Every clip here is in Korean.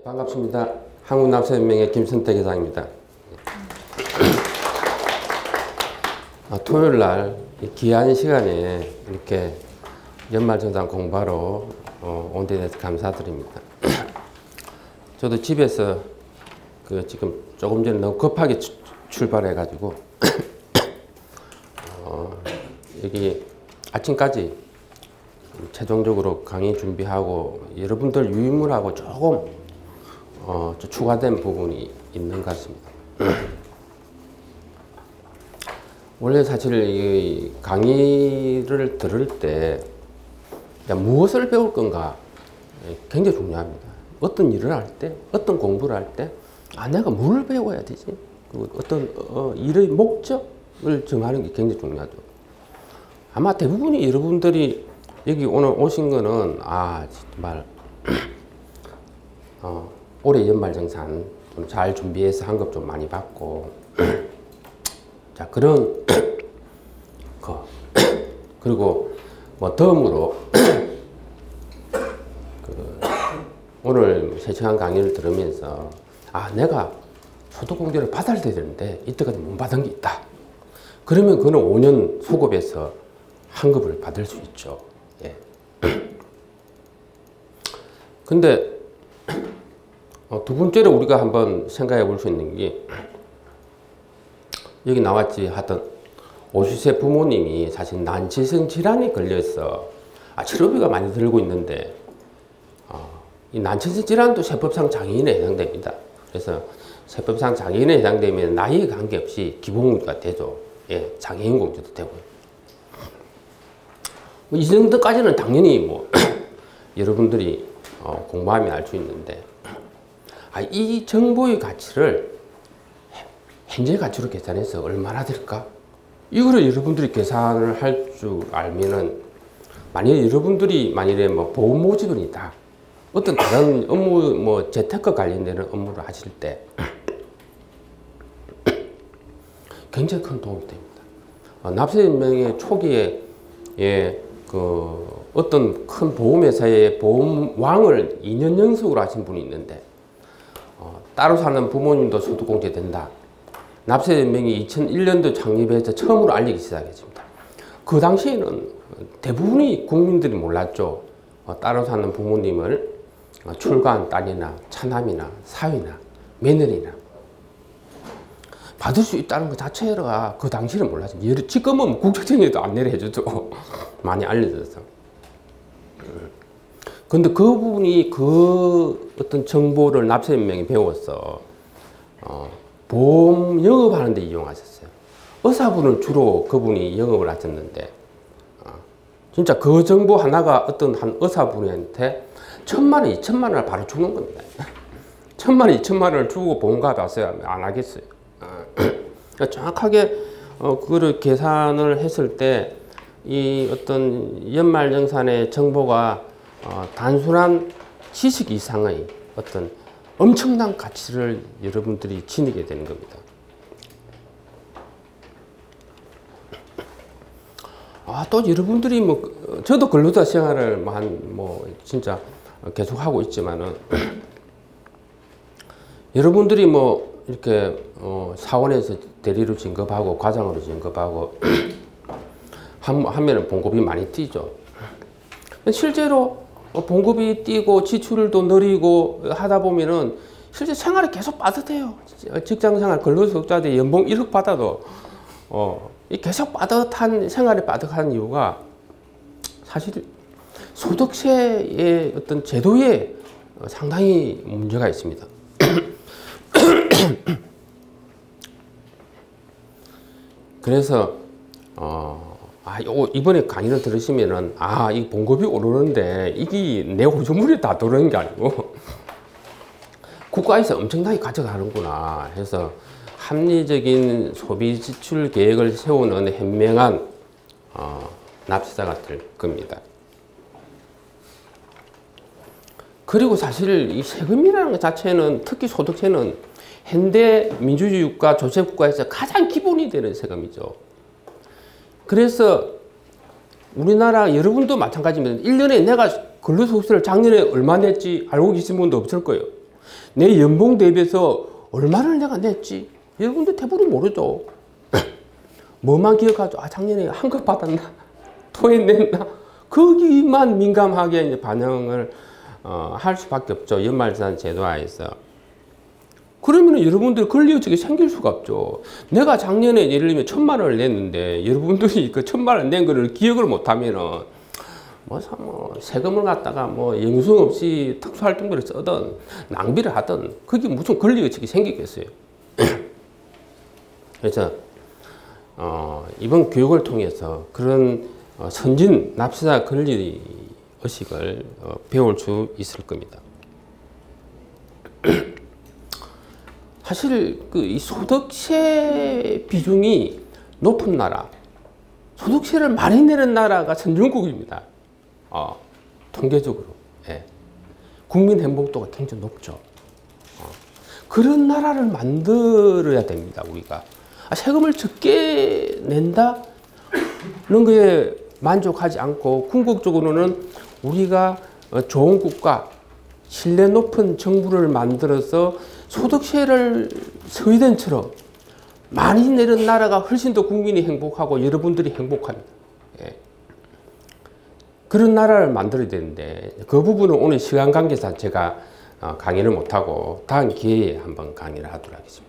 반갑습니다. 한국납세연맹의 김선택 회장입니다. 토요일 날 귀한 시간에 이렇게 연말정산 공부하러 온 데 대해서 감사드립니다. 저도 집에서 지금 조금 전에 너무 급하게 출발해가지고 여기 아침까지 최종적으로 강의 준비하고 여러분들 유인물하고 조금 추가된 부분이 있는 것 같습니다. 원래 사실 이 강의를 들을 때 무엇을 배울 건가 굉장히 중요합니다. 어떤 일을 할 때, 어떤 공부를 할 때, 내가 뭘 배워야 되지? 그리고 어떤 일의 목적을 정하는 게 굉장히 중요하죠. 아마 대부분이 여러분들이 여기 오늘 오신 거는 정말 올해 연말정산 좀 잘 준비해서 환급 좀 많이 받고 자 그런 거 그리고 뭐 덤으로 오늘 3시간 강의를 들으면서 내가 소득공제를 받아야 되는데 이때까지 못 받은 게 있다. 그러면 그는 5년 소급해서 환급을 받을 수 있죠. 예. 근데 두 번째로 우리가 한번 생각해 볼 수 있는 게 여기 나왔지 하여튼 50세 부모님이 사실 난치성 질환에 걸려서 치료비가 많이 들고 있는데 이 난치성 질환도 세법상 장애인에 해당됩니다. 그래서 세법상 장애인에 해당되면 나이에 관계없이 기본공제가 되죠. 예, 장애인 공제도 되고요. 이 정도까지는 당연히 여러분들이 공부하면 알 수 있는데 이 정보의 가치를 현재 가치로 계산해서 얼마나 될까? 이거를 여러분들이 계산을 할 줄 알면은 만약에 여러분들이 보험 모집은 있다. 어떤 다른 업무 재테크 관련되는 업무를 하실 때 굉장히 큰 도움이 됩니다. 납세연맹의 초기에 어떤 큰 보험회사의 보험왕을 2년 연속으로 하신 분이 있는데 따로 사는 부모님도 소득공제 된다. 납세연맹이 2001년도 창립해서 처음으로 알리기 시작했습니다. 그 당시에는 대부분의 국민들이 몰랐죠. 따로 사는 부모님을 출가한 딸이나 차남이나 사위나 며느리나 받을 수 있다는 것 자체가 그 당시에는 몰랐어요. 지금은 국세청에도 안내를 해주죠. 많이 알려져서. 근데 그분이 어떤 정보를 납세연맹이 배워서 보험 영업하는 데 이용하셨어요. 의사분을 주로 그분이 영업을 하셨는데 진짜 그 정보 하나가 어떤 한 의사분한테 1,000만 원, 2,000만 원을 바로 주는 겁니다. 1,000만 원, 2,000만 원을 주고 보험가입 하세요? 안 하겠어요. 정확하게 그거를 계산을 했을 때 이 어떤 연말정산의 정보가 단순한 지식 이상의 어떤 엄청난 가치를 여러분들이 지니게 되는 겁니다. 또 여러분들이 저도 근로자 생활을 진짜 계속 하고 있지만은 여러분들이 이렇게 사원에서 대리로 진급하고 과장으로 진급하고 하면은 봉급이 많이 뛰죠. 실제로 봉급이 뛰고 지출도 느리고 하다 보면은 실제 생활이 계속 빠듯해요. 직장생활 근로소득자들 연봉 1억 받아도 계속 빠듯한 생활이 빠듯한 이유가 사실 소득세의 어떤 제도에 상당히 문제가 있습니다. 그래서 이번에 강의를 들으시면은 이 봉급이 오르는데 이게 내 호주물이 다 들어오는 게 아니고 국가에서 엄청나게 가져가는구나 해서 합리적인 소비 지출 계획을 세우는 현명한 납세자가 될 겁니다. 그리고 사실 이 세금이라는 것 자체는 특히 소득세는 현대 민주주의 국가 조세국가에서 가장 기본이 되는 세금이죠. 그래서 우리나라 여러분도 마찬가지입니다. 1년에 내가 근로소득세를 작년에 얼마 냈지 알고 계신 분도 없을 거예요. 내 연봉 대비해서 얼마를 내가 냈지? 여러분들 대부분 모르죠. 뭐만 기억하죠? 아, 작년에 환급 받았나? 토해냈나? 거기만 민감하게 이제 반영을 할 수밖에 없죠. 연말산 제도하에서. 그러면 여러분들 권리의식이 생길 수가 없죠. 내가 작년에 예를 들면 1,000만 원을 냈는데 여러분들이 그 1,000만 원 낸 거를 기억을 못하면은 세금을 갖다가 영수증 없이 특수활동비를 쓰든 낭비를 하든 그게 무슨 권리의식이 생기겠어요. 그래서 이번 교육을 통해서 그런 선진 납세자 권리의식을 배울 수 있을 겁니다. 사실 이 소득세 비중이 높은 나라, 소득세를 많이 내는 나라가 선진국입니다. 통계적으로. 예. 국민 행복도가 굉장히 높죠. 그런 나라를 만들어야 됩니다, 우리가. 세금을 적게 낸다는 거에 만족하지 않고 궁극적으로는 우리가 좋은 국가, 신뢰 높은 정부를 만들어서 소득세를 스웨덴처럼 많이 내는 나라가 훨씬 더 국민이 행복하고 여러분들이 행복합니다. 예. 그런 나라를 만들어야 되는데 그 부분은 오늘 시간 관계상 제가 강의를 못하고 다음 기회에 한번 강의를 하도록 하겠습니다.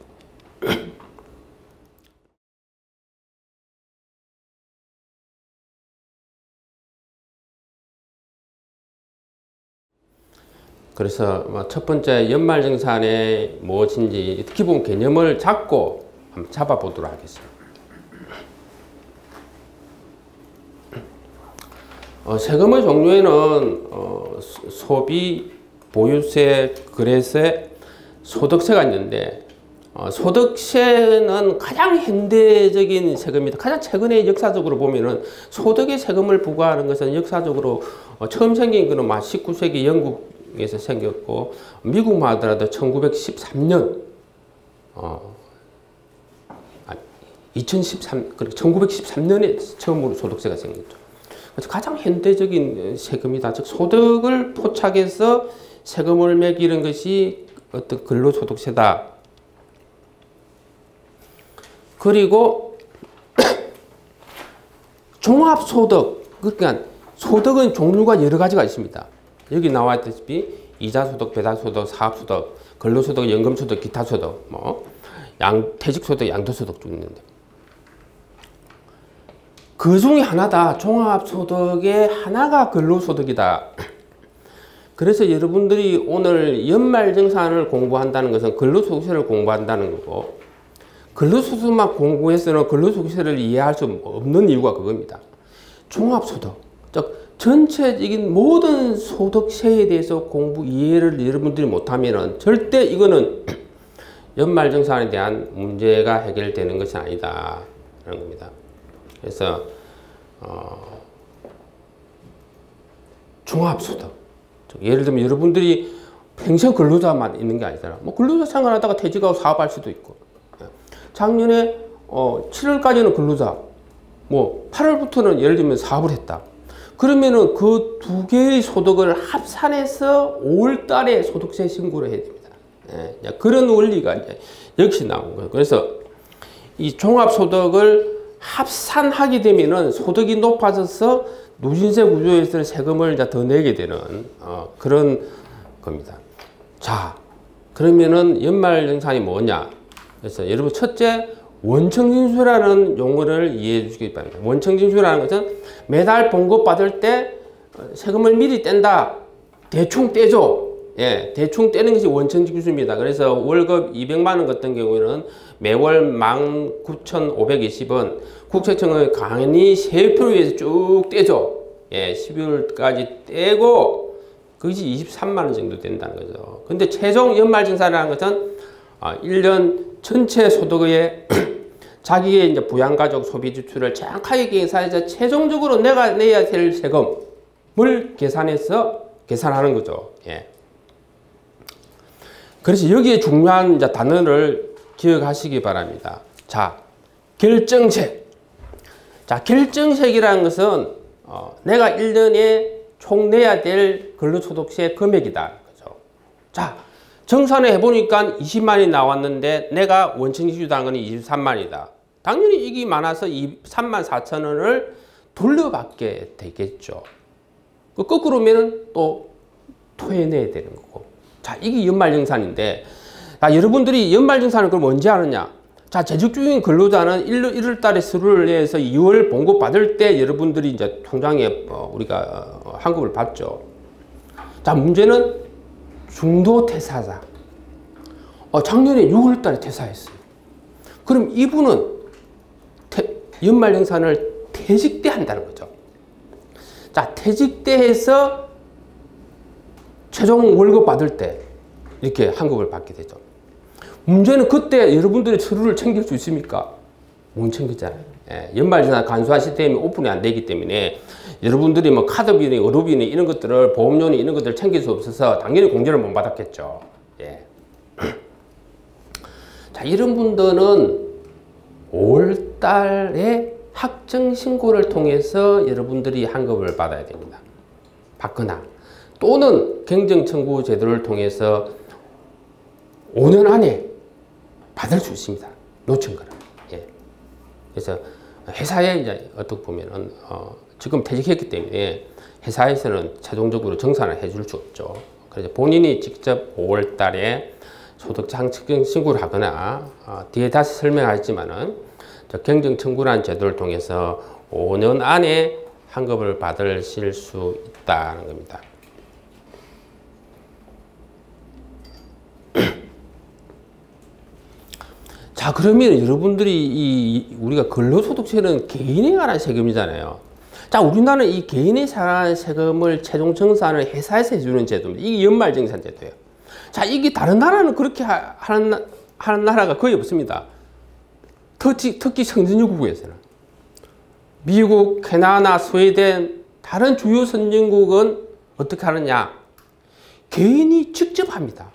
그래서 첫 번째 연말정산에 무엇인지 기본 개념을 잡고 한번 잡아보도록 하겠습니다. 세금의 종류에는 소비, 보유세, 거래세, 소득세가 있는데 소득세는 가장 현대적인 세금입니다. 가장 최근에 역사적으로 보면은 소득의 세금을 부과하는 것은 역사적으로 처음 생긴 것은 19세기 영국에서 생겼고 미국만 하더라도 1913년 1913년에 처음으로 소득세가 생겼죠. 그래서 가장 현대적인 세금이다. 즉 소득을 포착해서 세금을 매기는 것이 어떤 근로소득세다. 그리고 종합소득, 그러니까 소득은 종류가 여러 가지가 있습니다. 여기 나와 있다시피 이자소득, 배당소득, 사업소득, 근로소득, 연금소득, 기타소득, 퇴직소득, 양도소득 중 있는데 그 중에 하나다. 종합소득의 하나가 근로소득이다. 그래서 여러분들이 오늘 연말정산을 공부한다는 것은 근로소득세를 공부한다는 거고 근로소득만 공부해서는 근로소득세를 이해할 수 없는 이유가 그겁니다. 종합소득, 즉 전체적인 모든 소득세에 대해서 이해를 여러분들이 못하면 절대 이거는 연말정산에 대한 문제가 해결되는 것이 아니다 라는 겁니다. 그래서 종합소득, 예를 들면 여러분들이 평생 근로자만 있는 게 아니잖아. 근로자 생활하다가 퇴직하고 사업할 수도 있고, 작년에 7월까지는 근로자, 8월부터는 예를 들면 사업을 했다. 그러면은 그 두 개의 소득을 합산해서 5월 달에 소득세 신고를 해야 됩니다. 그런 원리가 이제 역시 나온 거예요. 그래서 이 종합소득을 합산하게 되면은 소득이 높아져서 누진세 구조에서 세금을 이제 더 내게 되는 그런 겁니다. 자, 그러면은 연말정산이 뭐냐? 그래서 여러분 첫째 원청징수라는 용어를 이해해 주시기 바랍니다. 원청징수라는 것은 매달 봉급 받을 때 세금을 미리 뗀다. 대충 떼죠. 예, 대충 떼는 것이 원청징수입니다. 그래서 월급 200만 원 같은 경우에는 매월 19,520원 국세청은 강연히 세표를 위해서 쭉 떼죠. 예, 12월까지 떼고 그것이 23만 원 정도 된다는 거죠. 근데 최종 연말정산이라는 것은 1년 전체 소득의 자기의 이제 부양가족 소비 지출을 정확하게 계산해서 최종적으로 내가 내야 될 세금을 계산하는 거죠. 예. 그래서 여기에 중요한 이제 단어를 기억하시기 바랍니다. 자, 결정세. 자, 결정세이라는 것은 내가 1년에 총 내야 될 근로소득세 금액이다. 그죠? 자, 정산을 해보니까 20만이 나왔는데 내가 원천징수 당근이 23만이다. 당연히 이익이 많아서 3만 4천 원을 돌려받게 되겠죠. 거꾸로면 또 토해내야 되는 거고. 자, 이게 연말정산인데, 여러분들이 연말정산을 그럼 언제 하느냐? 자, 재직 중인 근로자는 1월 달에 서류를 내서 2월 봉급 받을 때 여러분들이 이제 통장에 우리가 환급을 받죠. 자, 문제는 중도 퇴사자. 작년에 6월 달에 퇴사했어요. 그럼 이분은 연말정산을 퇴직 때 한다는 거죠. 자, 퇴직 때 해서 최종 월급 받을 때 이렇게 환급을 받게 되죠. 문제는 그때 여러분들의 서류를 챙길 수 있습니까? 못 챙기잖아요. 연말정산 간소화 시스템이 오픈이 안 되기 때문에 여러분들이 뭐 카드비니, 의료비니 이런 것들을 보험료니 이런 것들을 챙길 수 없어서 당연히 공제를 못 받았겠죠. 예. 자, 이런 분들은 5월달에 확정 신고를 통해서 여러분들이 환급을 받아야 됩니다. 받거나 또는 경정 청구 제도를 통해서 5년 안에 받을 수 있습니다. 놓친 거는. 예. 그래서 회사에 이제 어떻게 보면은 지금 퇴직했기 때문에 회사에서는 최종적으로 정산을 해줄 수 없죠. 그래서 본인이 직접 5월 달에 소득장 신고를 하거나 뒤에 다시 설명하지만은 경정 청구라는 제도를 통해서 5년 안에 환급을 받으실 수 있다는 겁니다. 자, 그러면 여러분들이 우리가 근로소득세는 개인에 관한 세금이잖아요. 자, 우리나라는 이 개인에 관한 세금을 최종 정산을 회사에서 해주는 제도입니다. 이게 연말정산 제도예요. 자, 이게 다른 나라는 그렇게 하는 나라가 거의 없습니다. 특히 선진국에서는. 미국, 캐나다, 스웨덴, 다른 주요 선진국은 어떻게 하느냐? 개인이 직접 합니다.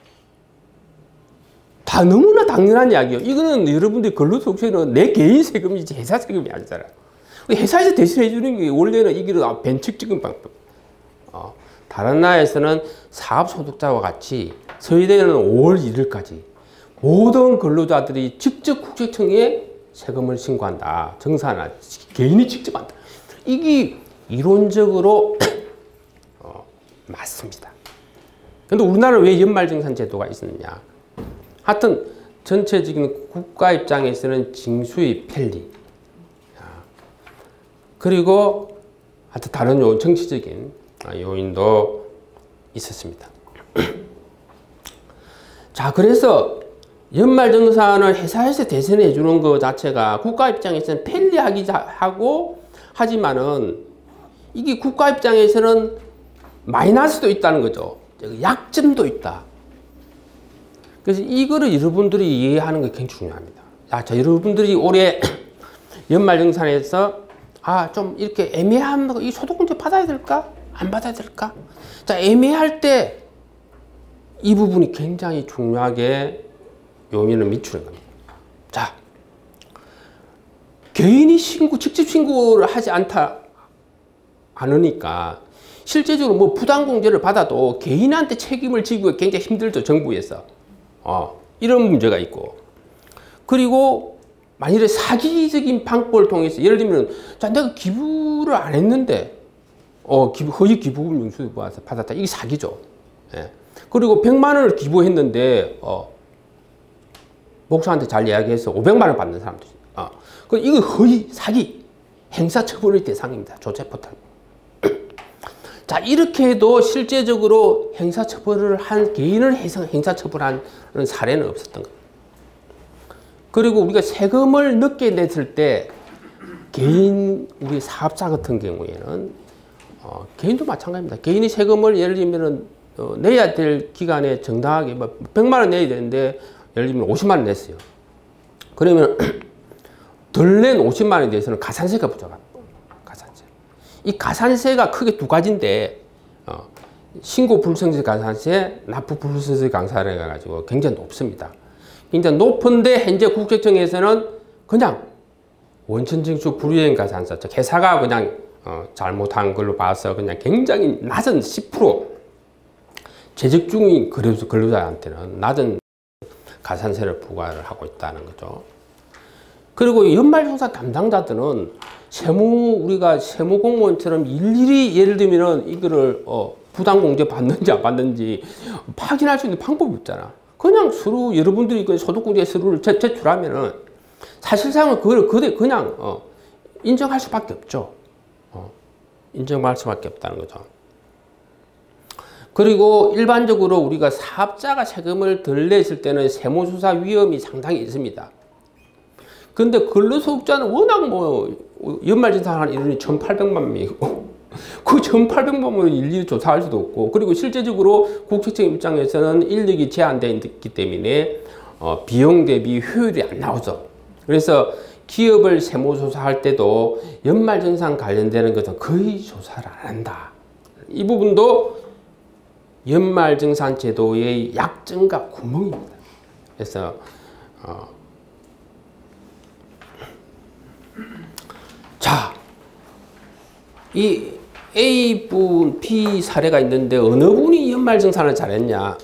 다 너무나 당연한 이야기예요. 이거는 여러분들이 근로소득세는 내 개인 세금이지 회사 세금이 아니잖아요. 회사에서 대신해 주는 게 원래는 이게 변칙적인 방법. 다른 나라에서는 사업소득자와 같이 스웨덴은 5월 1일까지 모든 근로자들이 직접 국세청에 세금을 신고한다. 정산을 개인이 직접 한다. 이게 이론적으로 맞습니다. 그런데 우리나라는 왜 연말정산 제도가 있었느냐? 하여튼 전체적인 국가 입장에서는 징수의 편리, 그리고 하여튼 다른 정치적인 요인도 있었습니다. 자, 그래서 연말정산을 회사에서 대신해 주는 것 자체가 국가 입장에서는 편리하고 하지만은 이게 국가 입장에서는 마이너스도 있다는 거죠. 약점도 있다. 그래서 이거를 여러분들이 이해하는 게 굉장히 중요합니다. 자, 여러분들이 올해 연말정산에서 좀 이렇게 애매한 거, 이 소득공제 받아야 될까? 안 받아야 될까? 자, 애매할 때 이 부분이 굉장히 중요하게 요인을 미치는 겁니다. 자, 개인이 직접 신고를 하지 않으니까 실제적으로 뭐 부당공제를 받아도 개인한테 책임을 지기가 굉장히 힘들죠, 정부에서. 이런 문제가 있고. 그리고 만일에 사기적인 방법을 통해서 예를 들면 자, 내가 기부를 안 했는데 허위 기부금 융수를 받았다. 이게 사기죠. 예. 그리고 100만 원을 기부했는데 목사한테 잘 이야기해서 500만 원 받는 사람도 있어요. 이거 허위 사기 행사처벌의 대상입니다. 조체포탈. 자, 이렇게 해도 실제적으로 행사처벌을 한 개인을 행사처벌한 사례는 없었던 겁니다. 그리고 우리가 세금을 늦게 냈을 때 개인 우리 사업자 같은 경우에는 개인도 마찬가지입니다. 개인이 세금을 예를 들면 내야 될 기간에 정당하게 100만 원 내야 되는데 예를 들면 50만 원 냈어요. 그러면 덜 낸 50만 원에 대해서는 가산세가 부족합니다. 가산세. 이 가산세가 크게 두 가지인데 신고 불성세 가산세, 납부 불성세 가산세가 가지고 굉장히 높습니다. 굉장히 높은데 현재 국세청에서는 그냥 원천징수 불이행 가산세, 즉 회사가 그냥 잘못한 걸로 봐서 그냥 굉장히 낮은 10% 재직 중인 근로자한테는 낮은 가산세를 부과를 하고 있다는 거죠. 그리고 연말정산 담당자들은 우리가 세무 공무원처럼 일일이 예를 들면 이거를 부당공제 받는지 안 받는지 확인할 수 있는 방법이 없잖아. 그냥 서류, 여러분들이 그 소득공제 서류를 제출하면은 사실상은 그걸 그냥 인정할 수밖에 없죠. 인정할 수밖에 없다는 거죠. 그리고 일반적으로 우리가 사업자가 세금을 덜 냈을 때는 세무조사 위험이 상당히 있습니다. 근데 근로소득자는 워낙 연말정산하는 인원이 1,800만 명이고 그 1,800만 명을 일일이 조사할 수도 없고, 그리고 실제적으로 국세청 입장에서는 인력이 제한되어 있기 때문에 비용 대비 효율이 안 나오죠. 그래서 기업을 세무조사할 때도 연말정산 관련되는 것은 거의 조사를 안 한다. 이 부분도 연말정산 제도의 약점과 구멍입니다. 그래서 자, 이 A분, B 사례가 있는데 어느 분이 연말정산을 잘했냐?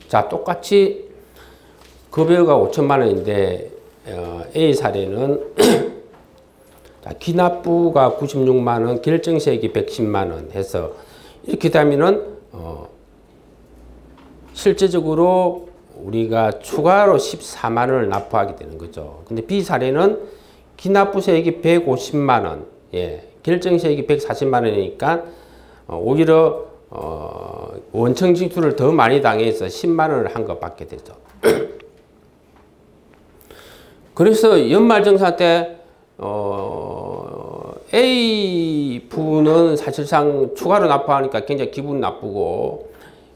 자, 똑같이 급여가 5천만 원인데 A 사례는 기납부가 96만 원, 결정세액이 110만 원 해서 이렇게 되면은 실제적으로 우리가 추가로 14만 원을 납부하게 되는 거죠. 근데 B 사례는 기납부세액이 150만 원, 결정세액이 140만 원이니까 오히려 원청 징수를 더 많이 당해서 10만 원을 한 것 받게 되죠. 그래서 연말정산 때 A부는 사실상 추가로 납부하니까 굉장히 기분 나쁘고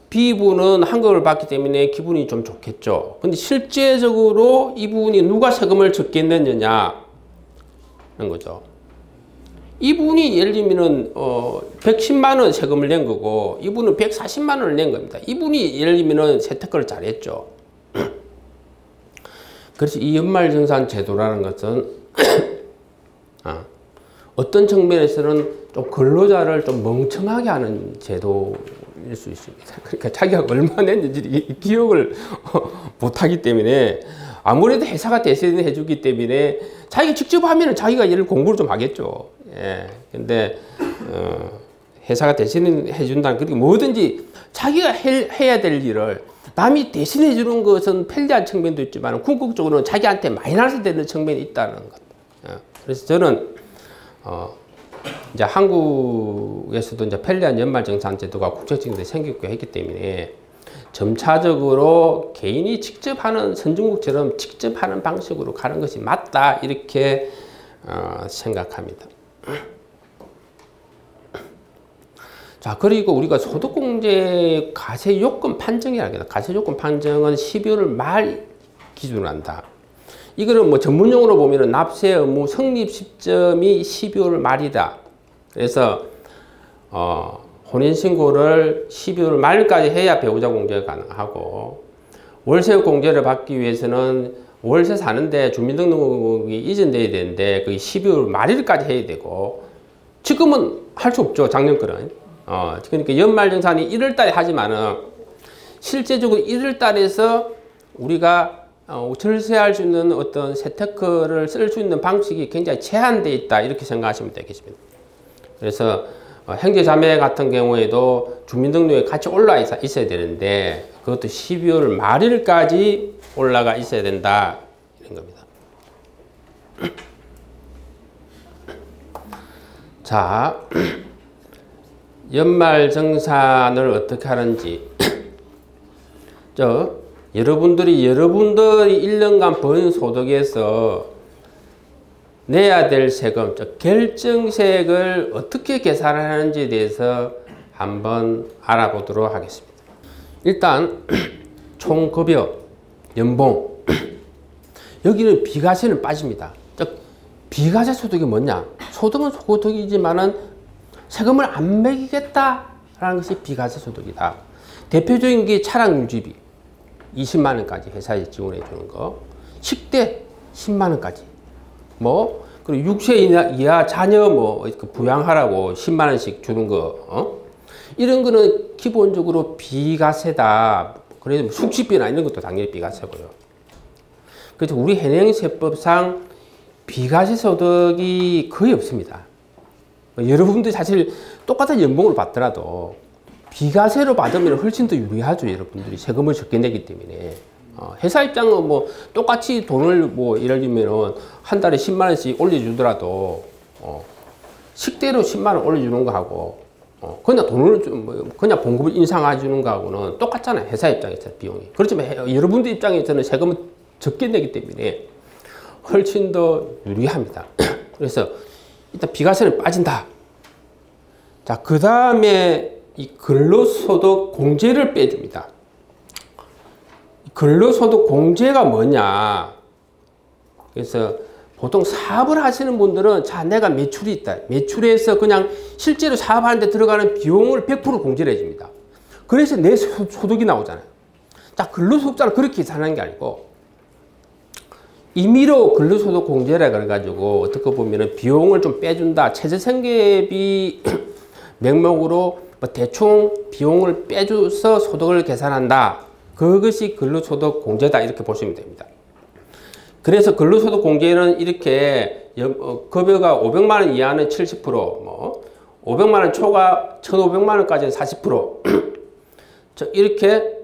B부는 한국을 받기 때문에 기분이 좀 좋겠죠. 근데 실제적으로 이 부분이 누가 세금을 적게 냈느냐 하는 거죠. 이분이 예를 들면은 110만 원 세금을 낸 거고 이분은 140만 원을 낸 겁니다. 이분이 예를 들면은 세특허를 잘했죠. 그래서 이 연말정산 제도라는 것은 어떤 측면에서는 좀 근로자를 좀 멍청하게 하는 제도일 수 있습니다. 그러니까 자기가 얼마 냈는지 기억을 못하기 때문에 아무래도 회사가 대신해 주기 때문에 자기가 직접 하면은 자기가 일을 공부를 좀 하겠죠. 근데 회사가 대신해 준다는, 그러니까 뭐든지 자기가 해야 될 일을 남이 대신해 주는 것은 편리한 측면도 있지만 궁극적으로는 자기한테 마이너스 되는 측면이 있다는 것. 그래서 저는 이제 한국에서도 이제 편리한 연말정산 제도가 국제적으로 생기고 했기 때문에 점차적으로 개인이 직접 하는 선진국처럼 직접 하는 방식으로 가는 것이 맞다, 이렇게 생각합니다. 자, 그리고 우리가 소득공제 과세요건 판정이라고 해요. 과세요건 판정은 12월 말 기준으로 한다. 이거는 뭐 전문용어로 보면은 납세 의무 성립 시점이 12월 말이다. 그래서 혼인신고를 12월 말까지 해야 배우자 공제가 가능하고, 월세 공제를 받기 위해서는 월세 사는데 주민등록이 이전돼야 되는데 그게 12월 말일까지 해야 되고, 지금은 할 수 없죠, 작년 거는. 그러니까 연말정산이 1월달에 하지만은 실제적으로 1월달에서 우리가 절세할 수 있는 어떤 세테크를 쓸 수 있는 방식이 굉장히 제한되어 있다, 이렇게 생각하시면 되겠습니다. 그래서 형제자매 같은 경우에도 주민등록에 같이 올라와 있어야 되는데 그것도 12월 말일까지 올라가 있어야 된다, 이런 겁니다. 자, 연말정산을 어떻게 하는지. 여러분들이 1년간 번 소득에서 내야 될 세금, 결정세액을 어떻게 계산하는지에 대해서 한번 알아보도록 하겠습니다. 일단 총급여, 연봉, 여기는 비과세는 빠집니다. 즉 비과세 소득이 뭐냐? 소득은 소득이지만은 세금을 안 매기겠다라는 것이 비과세 소득이다. 대표적인 게 차량 유지비 20만 원까지 회사에 지원해 주는 거, 식대 10만 원까지, 그리고 6세 이하 자녀 부양하라고 10만 원씩 주는 거, 이런 거는 기본적으로 비과세다. 그래서 숙식비나 이런 것도 당연히 비과세고요. 그래서 우리 현행세법상 비과세 소득이 거의 없습니다. 여러분들이 사실 똑같은 연봉을 받더라도 비과세로 받으면 훨씬 더 유리하죠. 여러분들이 세금을 적게 내기 때문에. 회사 입장은 뭐 똑같이 돈을 뭐 예를 들면 한 달에 10만 원씩 올려주더라도 식대로 10만 원 올려주는 거하고 그냥 돈을 좀 그냥 봉급을 인상해 주는 거하고는 똑같잖아요. 회사 입장에서 비용이. 그렇지만 여러분들 입장에서는 세금을 적게 내기 때문에 훨씬 더 유리합니다. 그래서 일단 비과세는 빠진다. 자, 그 다음에 이 근로소득 공제를 빼줍니다. 근로소득 공제가 뭐냐? 그래서 보통 사업을 하시는 분들은 자, 내가 매출이 있다. 매출에서 그냥 실제로 사업하는데 들어가는 비용을 100% 공제를 해줍니다. 그래서 내 소득이 나오잖아요. 자, 근로소득자는 그렇게 계산하는 게 아니고 임의로 근로소득 공제라 그래가지고 어떻게 보면은 비용을 좀 빼준다. 최저생계비 명목으로 뭐 대충 비용을 빼줘서 소득을 계산한다. 그것이 근로소득 공제다. 이렇게 보시면 됩니다. 그래서 근로소득 공제는 이렇게 급여가 500만 원 이하는 70%, 뭐 500만 원 초과 1,500만 원까지는 40% 이렇게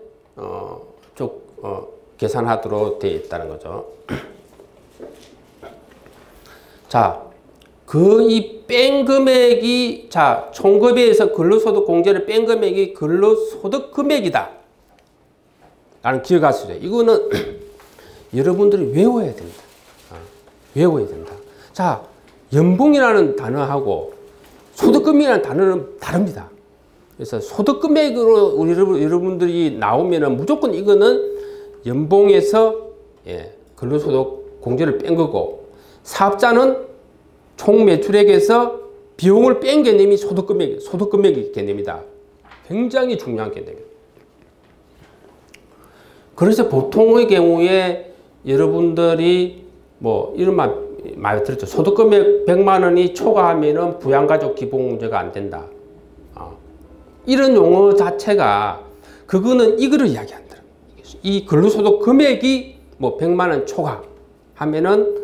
계산하도록 되어 있다는 거죠. 자, 이 뺀 금액이 자, 총급여에서 근로소득 공제를 뺀 금액이 근로소득 금액이다. 라는 기억하시죠. 이거는 여러분들이 외워야 됩니다. 외워야 된다. 자, 연봉이라는 단어하고 소득금이라는 단어는 다릅니다. 그래서 소득금액으로 여러분들이 나오면은 무조건 이거는 연봉에서 근로소득 공제를 뺀 거고, 사업자는 총 매출액에서 비용을 뺀 개념이 소득금액의 개념이다. 굉장히 중요한 개념입니다. 그래서 보통의 경우에 여러분들이 뭐 이런 말 많이 들었죠. 소득금액 100만 원이 초과하면은 부양가족 기본공제가 안 된다. 이런 용어 자체가 그거는 이거를 이야기한다. 이 근로소득 금액이 뭐 100만 원 초과하면은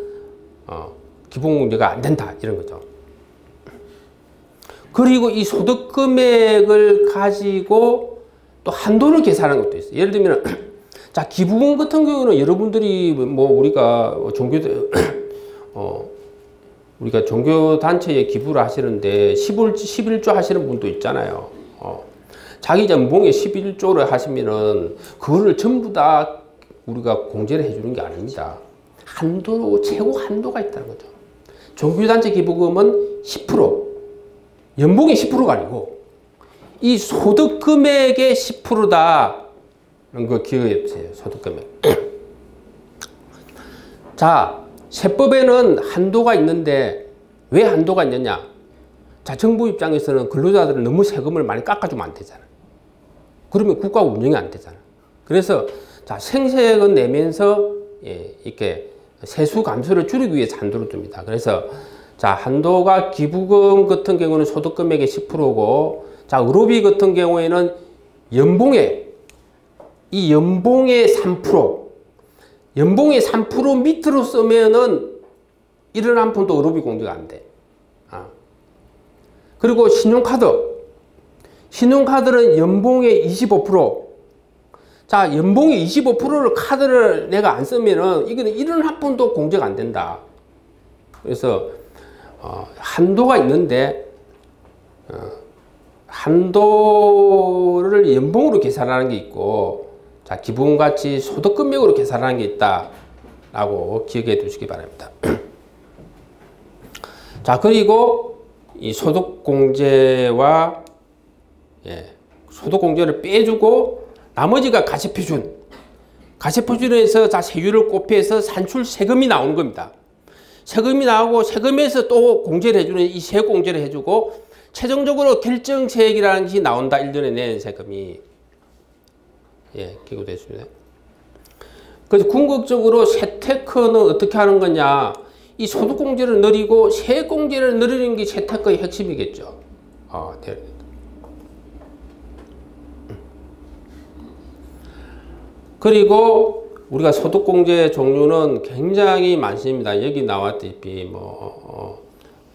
기본공제가 안 된다. 이런 거죠. 그리고 이 소득 금액을 가지고 또 한도를 계산하는 것도 있어요. 예를 들면 자, 기부금 같은 경우는 여러분들이 뭐 우리가 종교단체에 기부를 하시는데 11조 하시는 분도 있잖아요. 자기 연봉에 11조를 하시면은 그거를 전부 다 우리가 공제를 해주는 게 아닙니다. 최고 한도가 있다는 거죠. 종교단체 기부금은 10%, 연봉의 10%가 아니고 이 소득 금액의 10%다. 이런 거 기억해 주세요. 소득금액. 자, 세법에는 한도가 있는데 왜 한도가 있느냐? 자, 정부 입장에서는 근로자들은 너무 세금을 많이 깎아주면 안 되잖아. 그러면 국가 운영이 안 되잖아. 그래서 자, 생세액은 내면서 이렇게 세수 감소를 줄이기 위해서 한도를 둡니다. 그래서 자, 한도가 기부금 같은 경우는 소득금액의 10%고, 자, 의료비 같은 경우에는 연봉의 3%, 연봉의 3% 밑으로 쓰면은 1원 한 푼도 의료비 공제가 안 돼. 그리고 신용카드는 연봉의 25%. 자, 연봉의 25%를 카드를 내가 안 쓰면은 이거는 1원 한 푼도 공제가 안 된다. 그래서 한도가 있는데 한도를 연봉으로 계산하는 게 있고, 자, 기본가치 소득금액으로 계산하는 게 있다라고 기억해 두시기 바랍니다. 자, 그리고 이 소득공제와 소득공제를 빼주고 나머지가 가세표준. 가세표준에서 자, 세율을 곱해서 산출 세금이 나오는 겁니다. 세금이 나오고 세금에서 또 공제를 해주는 이 세공제를 해주고 최종적으로 결정세액이라는 것이 나온다. 1년에 낸 세금이. 기고됐습니다. 그래서 궁극적으로 세테크는 어떻게 하는 거냐. 이 소득공제를 늘리고 세액공제를 늘리는 게 세테크의 핵심이겠죠. 그리고 우리가 소득공제 종류는 굉장히 많습니다. 여기 나왔다시피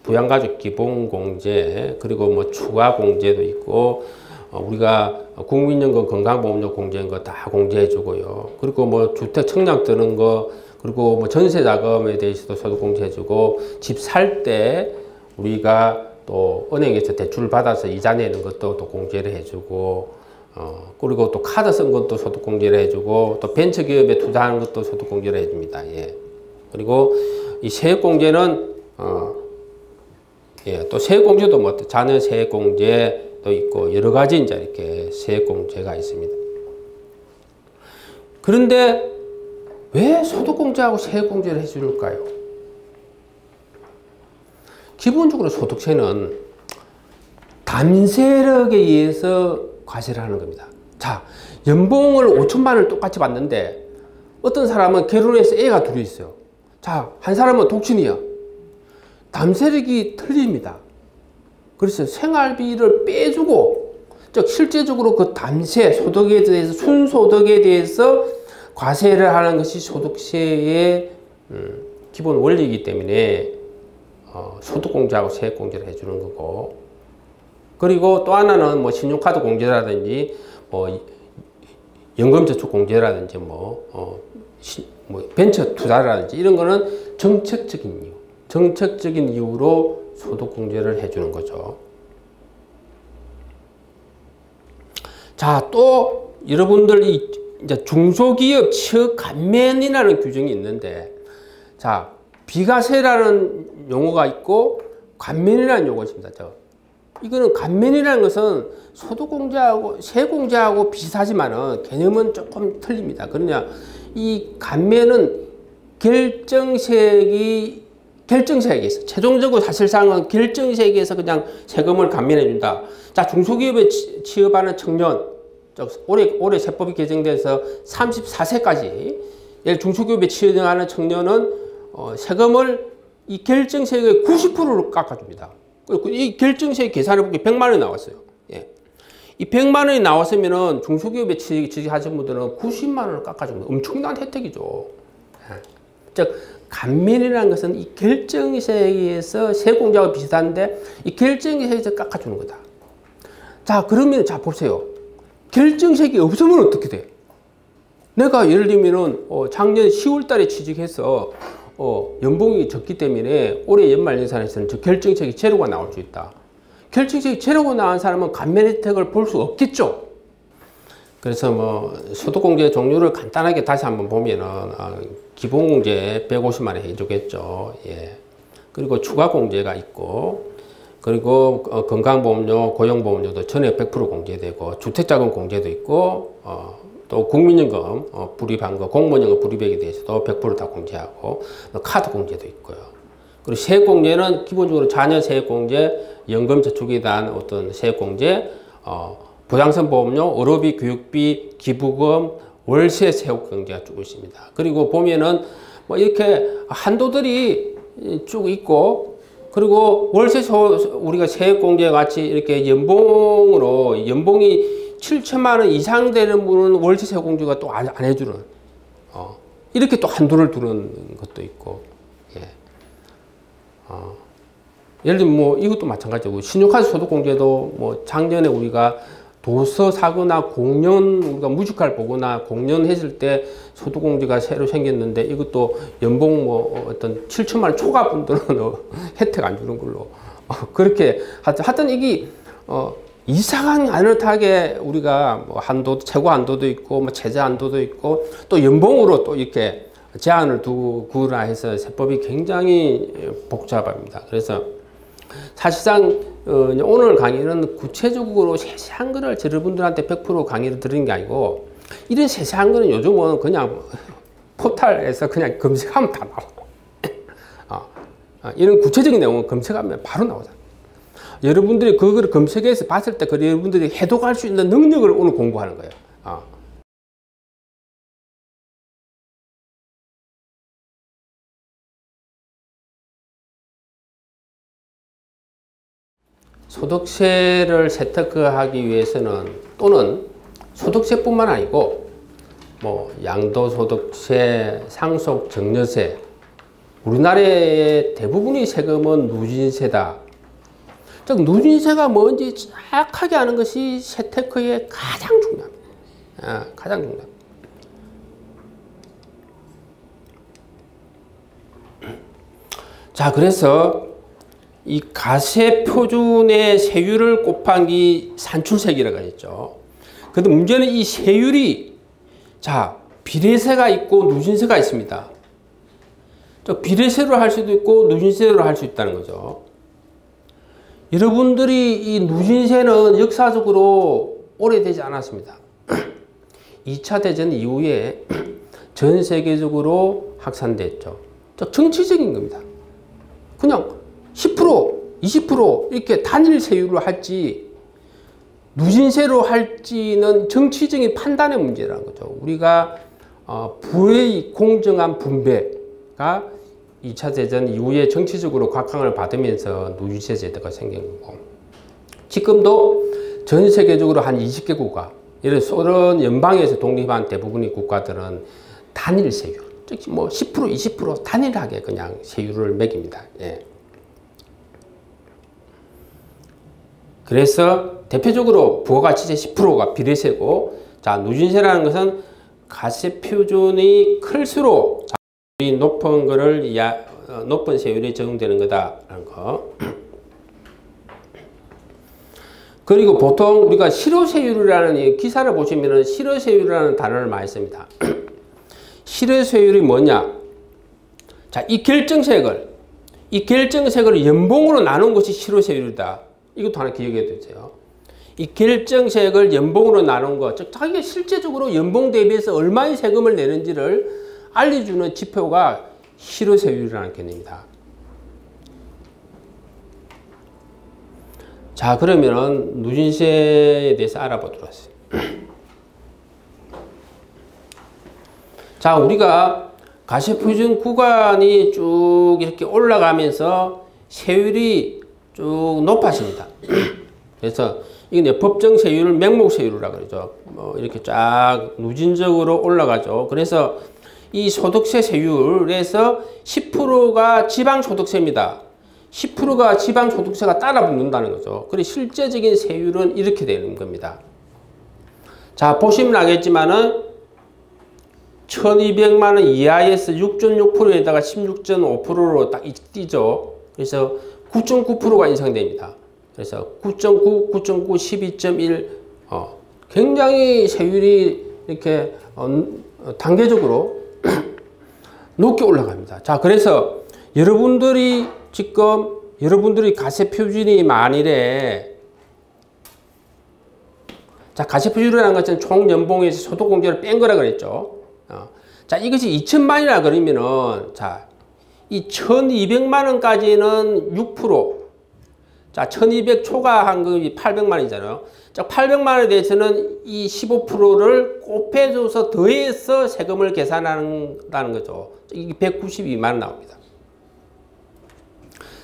부양가족 기본공제, 그리고 추가공제도 있고, 우리가 국민연금 건강보험료 공제한 거 다 공제해주고요. 그리고 주택 청약 드는 거, 그리고 전세자금에 대해서도 소득공제해주고, 집 살 때 우리가 또 은행에서 대출 받아서 이자 내는 것도 또 공제를 해주고, 그리고 또 카드 쓴 것도 소득공제를 해주고, 또 벤처기업에 투자하는 것도 소득공제를 해줍니다. 예. 그리고 이 세액공제는, 또 세액공제도 자녀 세액공제도 있고, 여러 가지 이제 이렇게 세액공제가 있습니다. 그런데 왜 소득공제하고 세액공제를 해줄까요? 기본적으로 소득세는 담세력에 의해서 과세를 하는 겁니다. 자, 연봉을 5천만 원을 똑같이 받는데 어떤 사람은 결혼해서 애가 둘이 있어요. 자, 한 사람은 독신이야. 담세력이 틀립니다. 그래서 생활비를 빼주고, 즉 실제적으로 그 담세, 소득에 대해서, 순소득에 대해서 과세를 하는 것이 소득세의 기본 원리이기 때문에 소득공제하고 세액공제를 해주는 거고, 그리고 또 하나는 신용카드 공제라든지 연금저축 공제라든지 벤처 투자라든지 이런 거는 정책적인 이유로 소득공제를 해주는 거죠. 자, 또 여러분들이 이제 중소기업 취업 감면이라는 규정이 있는데, 자, 비과세라는 용어가 있고 감면이라는 용어가 있습니다. 이거는 감면이라는 것은 소득공제하고 세공제하고 비슷하지만은 개념은 조금 틀립니다. 그러냐, 이 감면은 결정세액에서 최종적으로 사실상은 결정세액에서 그냥 세금을 감면해 준다. 자, 중소기업에 취업하는 청년, 올해 세법이 개정돼서 34세까지 중소기업에 취업하는 청년은 세금을 이 결정세액의 90%로 깎아줍니다. 이 결정세액 계산해보기 100만 원이 나왔어요. 예. 이 100만 원이 나왔으면은 중소기업에 취직하신 분들은 90만 원을 깎아줍니다. 엄청난 혜택이죠. 예. 즉, 감면이라는 것은 이 결정세액에서 세공제하고 비슷한데 이 결정세액에서 깎아주는 거다. 자, 그러면 자 보세요. 결정세액이 없으면 어떻게 돼? 내가 예를 들면은 작년 10월 달에 취직해서 연봉이 적기 때문에 올해 연말 예산에서는 저 결정세액 제로가 나올 수 있다. 결정세액 제로가 나온 사람은 감면 혜택을 볼 수 없겠죠. 그래서 소득공제 종류를 간단하게 다시 한번 보면은 기본공제 150만 원 해주겠죠. 예. 그리고 추가공제가 있고, 그리고 건강보험료, 고용보험료도 전액 100% 공제되고, 주택자금 공제도 있고, 또 국민연금 불입한 거, 공무원연금 불입액에 대해서도 100% 다 공제하고, 카드 공제도 있고요. 그리고 세액공제는 기본적으로 자녀 세액공제, 연금저축에 대한 어떤 세액공제, 부양선 보험료, 의료비, 교육비, 기부금, 월세 세액공제가 쭉 있습니다. 그리고 보면은 이렇게 한도들이 쭉 있고, 그리고 월세 우리가 세액공제 같이 이렇게 연봉이 7천만 원 이상 되는 분은 월세 세액공제가 또 안 해주는, 이렇게 또 한도를 두는 것도 있고, 예. 예를 들면 이것도 마찬가지고, 신용카드 소득공제도 작년에 우리가 도서 사거나 공연, 우리가 뮤지컬 보거나 공연했을 때 소득공제가 새로 생겼는데, 이것도 연봉 어떤 7천만 원 초과 분들은 혜택 안 주는 걸로. 그렇게 하여튼 이게 이상한 아늑하게 우리가 한도, 최고 한도도 있고, 최저 한도도 있고, 또 연봉으로 또 이렇게 제한을 두거나 해서 세법이 굉장히 복잡합니다. 그래서 사실상 오늘 강의는 구체적으로 세세한 거를 여러분들한테 100% 강의를 드리는 게 아니고, 이런 세세한 거는 요즘은 그냥 포털에서 그냥 검색하면 다 나와. 이런 구체적인 내용은 검색하면 바로 나오잖아요. 여러분들이 그거를 검색해서 봤을 때 여러분들이 해독할 수 있는 능력을 오늘 공부하는 거예요. 소득세를 세특하기 위해서는, 또는 소득세뿐만 아니고 뭐 양도소득세, 상속증여세, 우리나라의 대부분의 세금은 누진세다. 즉 누진세가 뭔지 정확하게 아는 것이 세테크에 가장 중요합니다. 가장 중요합니다. 자, 그래서 이 가세표준의 세율을 곱한 게 산출세액이라고 했죠. 근데 문제는 이 세율이 자, 비례세가 있고 누진세가 있습니다. 비례세로 할 수도 있고 누진세로 할 수 있다는 거죠. 여러분들이 이 누진세는 역사적으로 오래되지 않았습니다. 2차 대전 이후에 전 세계적으로 확산됐죠. 정치적인 겁니다. 그냥 10%, 20% 이렇게 단일 세율을 할지 누진세로 할지는 정치적인 판단의 문제라는 거죠. 우리가 부의 공정한 분배가 2차 대전 이후에 정치적으로 곽강을 받으면서 누진세 제도가 생긴 거고, 지금도 전 세계적으로 한 20개국가, 예를 들어 소련 연방에서 독립한 대부분의 국가들은 단일 세율, 즉 뭐 10%, 20% 단일하게 그냥 세율을 매깁니다. 예. 그래서 대표적으로 부가가치세 10%가 비례세고, 자, 누진세라는 것은 가세 표준이 클수록 높은 거를 높은 세율이 적용되는 거다라는 거. 그리고 보통 우리가 실효세율이라는 기사를 보시면은 실효세율이라는 단어를 많이 씁니다. 실효세율이 뭐냐? 자, 이 결정세액을 연봉으로 나눈 것이 실효세율이다. 이것도 하나 기억해 두세요. 이 결정세액을 연봉으로 나눈 것, 즉 자기가 실제적으로 연봉 대비해서 얼마의 세금을 내는지를 알려주는 지표가 실효세율이라는 개념입니다. 자, 그러면은 누진세에 대해서 알아보도록 하겠습니다. 자, 우리가 가세표준 구간이 쭉 이렇게 올라가면서 세율이 쭉 높아집니다. 그래서 이게 법정세율을 명목세율이라고 그러죠. 뭐 이렇게 쫙 누진적으로 올라가죠. 그래서 이 소득세 세율에서 10%가 지방소득세입니다. 10%가 지방소득세가 따라 붙는다는 거죠. 그래서 실제적인 세율은 이렇게 되는 겁니다. 자, 보시면 알겠지만은 1200만 원 이하에서 6.6%에다가 16.5%로 딱 뛰죠. 그래서 9.9%가 인상됩니다. 그래서 9.9, 9.9, 12.1 굉장히 세율이 이렇게 단계적으로 높게 올라갑니다. 자, 그래서 여러분들이 가세 표준이 만일에, 자, 가세 표준이라는 것은 총 연봉에서 소득 공제를 뺀 거라 그랬죠. 자, 이것이 2천만이라 그러면은, 자, 이 1200만 원까지는 6%, 자, 1200 초과한 금이 800만 원이잖아요. 자, 800만 원에 대해서는 이 15%를 곱해줘서 더해서 세금을 계산한다는 거죠. 이게 192만 원 나옵니다.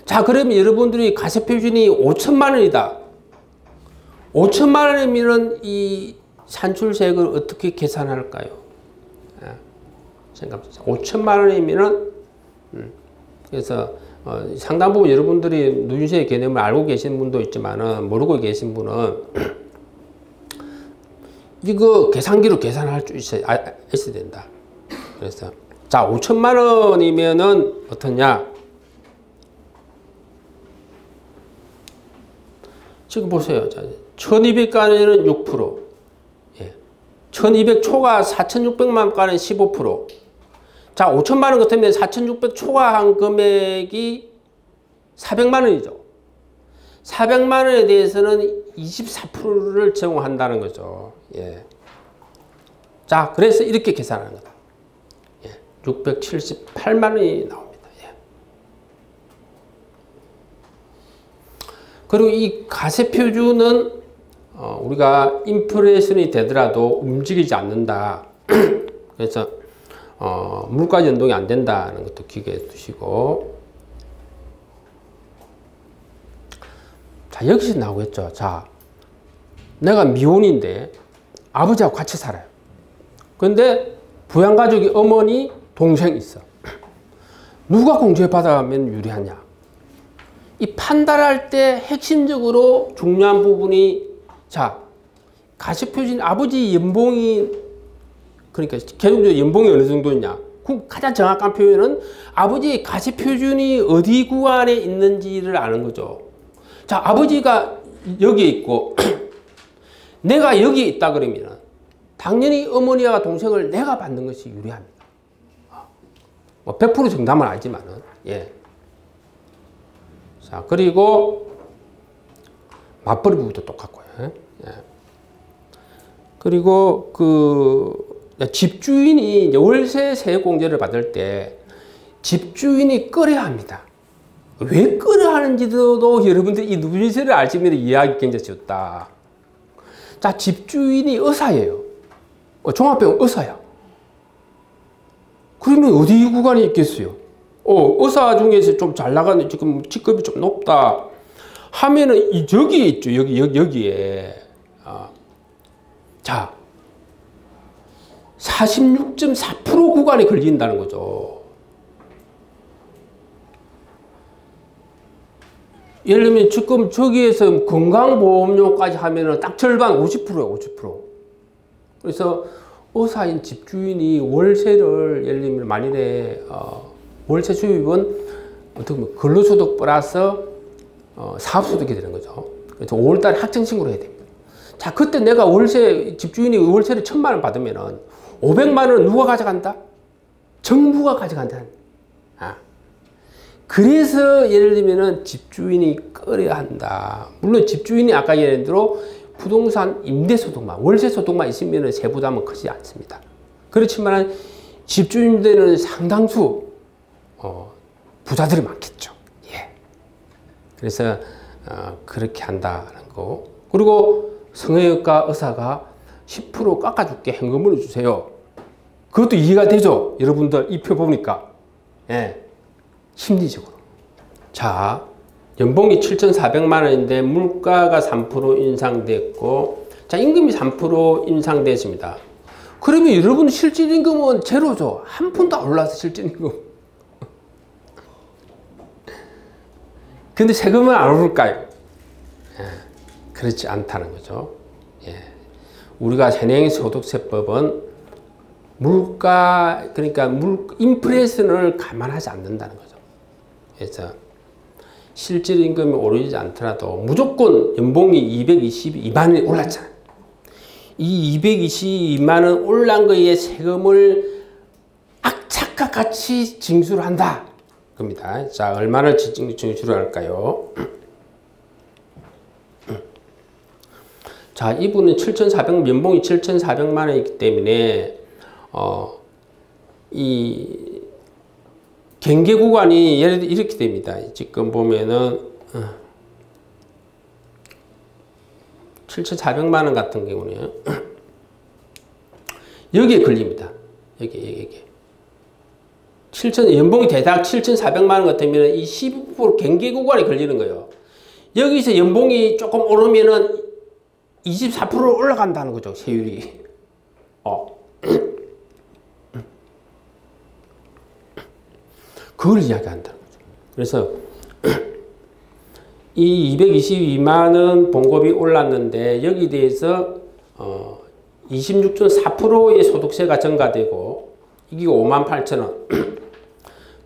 자, 그러면 여러분들이 가세표준이 5천만 원이다. 5천만 원이면 이 산출세액을 어떻게 계산할까요? 생각해보세요. 5천만 원이면은, 그래서 상당 부분 여러분들이 누진세의 개념을 알고 계신 분도 있지만은 모르고 계신 분은 이거 계산기로 계산할 수 있어야 된다. 그래서 자, 5천만 원이면은 어떠냐? 지금 보세요. 1200까지는 6%, 예. 1200 초과 4600만 원까지는 15%. 자, 5천만 원 같으면 4600 초과한 금액이 400만 원이죠. 400만 원에 대해서는 24%를 제공한다는 거죠. 예. 자, 그래서 이렇게 계산하는 거다. 예. 678만 원이 나옵니다. 예. 그리고 이 가세표준은 우리가 인플레이션이 되더라도 움직이지 않는다. 그래서 물가 연동이 안 된다는 것도 기억해 두시고. 자, 여기서 나오겠죠. 자, 내가 미혼인데 아버지하고 같이 살아요. 근데 부양가족이 어머니, 동생이 있어. 누가 공제받아면 유리하냐? 이 판단할 때 핵심적으로 중요한 부분이, 자, 가시표준 아버지 연봉이, 그러니까 개인적으로 연봉이 어느 정도냐? 가장 정확한 표현은 아버지 가시표준이 어디 구간에 있는지를 아는 거죠. 자, 아버지가 여기에 있고 내가 여기에 있다 그러면 당연히 어머니와 동생을 내가 받는 것이 유리합니다. 뭐 100% 정답은 아니지만은, 예. 자, 그리고 맞벌이 부부도 똑같고요. 예. 그리고 집주인이 이제 월세 세액공제를 받을 때 집주인이 끌어야 합니다. 왜 끌어야 하는지도 여러분들이 이 누진세를 알시면 이해하기 굉장히 쉽다. 자, 집주인이 의사예요. 종합병원 의사야. 그러면 어디 구간에 있겠어요? 의사 중에서 좀 잘 나가는, 지금 직급이 좀 높다 하면은 여기에 있죠. 여기에. 자, 46.4% 구간에 걸린다는 거죠. 예를 들면 지금 저기에서 건강보험료까지 하면은 딱 절반 50%예요, 50%. 그래서 의사인 집주인이 월세를, 예를 들면 만일에 월세 수입은 어떻게 보면 근로소득 플러스 사업소득이 되는 거죠. 그래서 5월달에 학생신고를 해야 됩니다. 자, 그때 내가 집주인이 월세를 1,000만 원 받으면은 500만 원은 누가 가져간다? 정부가 가져간다. 그래서 예를 들면은 집주인이 끌어야 한다. 물론 집주인이 아까 얘기한 대로 부동산 임대소득만, 월세소득만 있으면 세부담은 크지 않습니다. 그렇지만 집주인들은 상당수 부자들이 많겠죠. 예. 그래서 그렇게 한다는 거. 그리고 성형외과 의사가 10% 깎아줄게, 현금으로 주세요. 그것도 이해가 되죠? 여러분들 이 표 보니까. 예. 심리적으로. 자, 연봉이 7,400만 원인데 물가가 3% 인상됐고, 자, 임금이 3% 인상됐습니다. 그러면 여러분 실질임금은 제로죠. 한 푼도 안 올라서 실질임금. 근데 세금은 안 오를까요? 예, 그렇지 않다는 거죠. 예. 우리가 현행소득세법은 물가, 그러니까 인플레이션을 감안하지 않는다는 거죠. 그래서 실질임금이 오르지 않더라도 무조건 연봉이 222만 원이 올랐잖아요. 이 222만 원 올란 거에 세금을 악착과 같이 징수를 한다. 겁니다. 자, 얼마나 징수를 할까요? 자, 이분은 연봉이 7,400만 원이기 때문에 이 경계 구간이 예를 들어 이렇게 됩니다. 지금 보면은 7,400만 원 같은 경우는 여기에 걸립니다. 여기. 연봉이 대략 7,400만 원 같으면 이 12% 경계 구간에 걸리는 거예요. 여기서 연봉이 조금 오르면은 24% 올라간다는 거죠, 세율이. 그걸 이야기한다는 거죠. 그래서 이 222만 원 봉급이 올랐는데 여기에 대해서 26.4%의 소득세가 증가되고 이게 58,000원,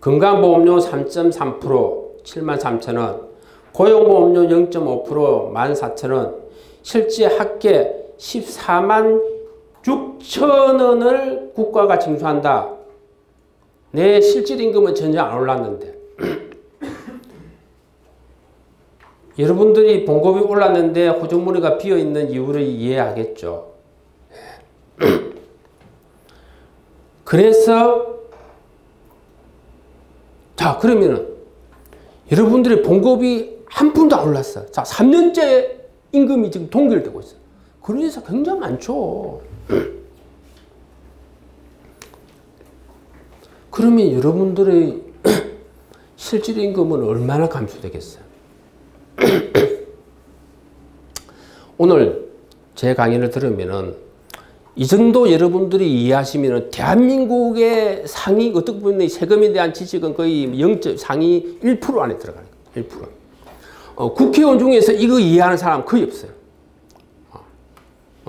건강보험료 3.3%, 73,000원, 고용보험료 0.5%, 14,000원, 실제 합계 14만 6천원을 국가가 징수한다. 내 실질임금은 전혀 안 올랐는데 여러분들이 봉급이 올랐는데 호주머니가 비어있는 이유를 이해하겠죠. 그래서 자, 그러면은 여러분들의 봉급이 한 푼도 안 올랐어. 자, 3년째 임금이 지금 동결되고 있어. 그래서 굉장히 많죠. 그러면 여러분들의 실질임금은 얼마나 감소되겠어요? 오늘 제 강의를 들으면은 이 정도 여러분들이 이해하시면 대한민국의 상위 어떻게 보면 세금에 대한 지식은 거의 0. 상위 1% 안에 들어가는 거예요. 1%. 국회의원 중에서 이거 이해하는 사람 거의 없어요.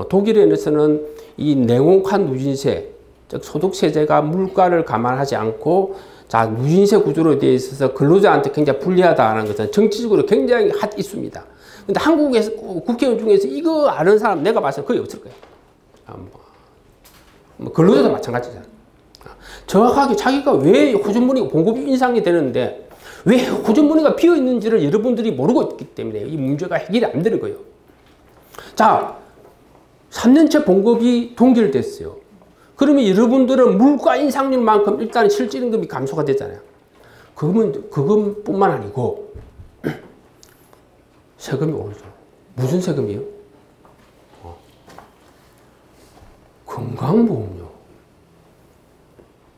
독일에서는 이 냉혹한 누진세, 즉 소득세제가 물가를 감안하지 않고 자 누진세 구조로 되어 있어서 근로자한테 굉장히 불리하다는 것은 정치적으로 굉장히 있습니다. 근데 한국에서 국회의원 중에서 이거 아는 사람 내가 봐서 거의 없을 거예요. 근로자도 마찬가지잖아. 정확하게 자기가 왜 호주머니가 봉급이 인상이 되는데 왜 호주머니가 비어 있는지를 여러분들이 모르고 있기 때문에 이 문제가 해결이 안 되는 거예요. 자, 3년째 봉급이 동결됐어요. 그러면 여러분들은 물가 인상률만큼 일단 실질임금이 감소가 되잖아요. 그것뿐만 아니고 세금이 오르죠. 무슨 세금이요? 건강보험료.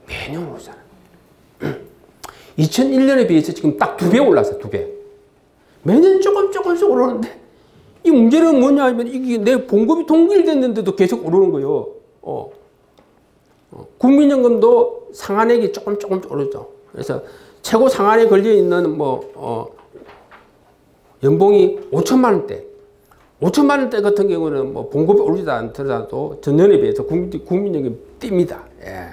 매년 오르잖아요. 2001년에 비해서 지금 딱 2배 올랐어요. 2배. 매년 조금씩 오르는데 이 문제는 뭐냐 하면 이게 내 봉급이 동결됐는데도 계속 오르는 거예요. 국민연금도 상한액이 조금 오르죠. 그래서 최고 상한에 걸려 있는 연봉이 5천만 원대. 5천만 원대 같은 경우는 뭐 봉급이 오르지 않더라도 전년에 비해서 국민연금이 뜁니다. 예.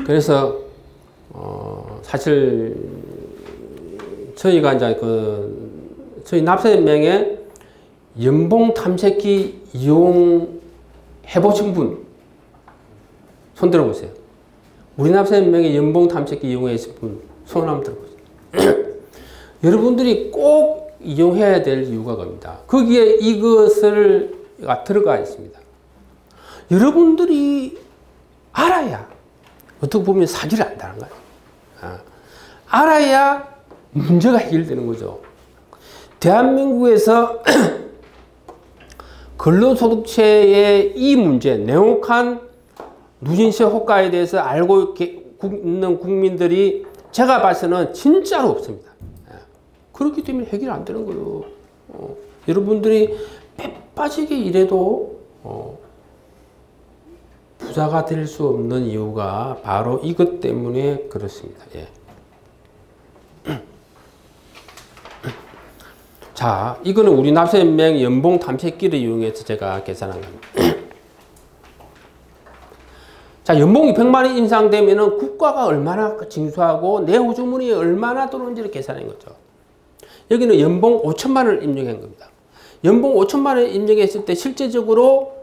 그래서 사실 저희가 이제 저희 납세연맹에 연봉 탐색기 이용해 보신 분 손 들어보세요. 우리 납세연맹에 연봉 탐색기 이용했을 분 손 한번 들어보세요. 여러분들이 꼭 이용해야 될 이유가 겁니다. 거기에 이것을 들어가 있습니다. 여러분들이 알아야 어떻게 보면 사기를 안다는 거예요. 알아야 문제가 해결되는 거죠. 대한민국에서 근로소득세의 이 문제, 냉혹한 누진세 효과에 대해서 알고 있는 국민들이 제가 봐서는 진짜로 없습니다. 그렇기 때문에 해결이 안 되는 거예요. 여러분들이 배 빠지게 일해도 부자가 될 수 없는 이유가 바로 이것 때문에 그렇습니다. 예. 자, 이거는 우리 납세연맹 연봉 탐색기를 이용해서 제가 계산한 겁니다. 자, 연봉이 100만 원 인상되면은 국가가 얼마나 징수하고 내 호주머니에 얼마나 들어오는지를 계산한 거죠. 여기는 연봉 5천만 원을 입력한 겁니다. 연봉 5천만 원을 입력했을 때 실제적으로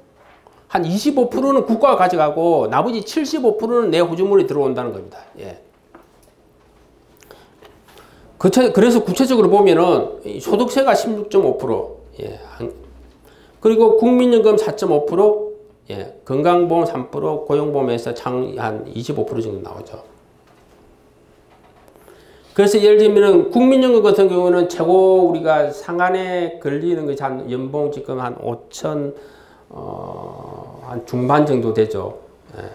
한 25%는 국가가 가져가고 나머지 75%는 내 호주머니에 들어온다는 겁니다. 예. 그래서 구체적으로 보면은 소득세가 16.5%, 예. 그리고 국민연금 4.5%, 예. 건강보험 3%, 고용보험에서 한 25% 정도 나오죠. 그래서 예를 들면 국민연금 같은 경우는 최고 우리가 상한에 걸리는 것이 한 연봉 지금 한 5천 한 중반 정도 되죠. 예.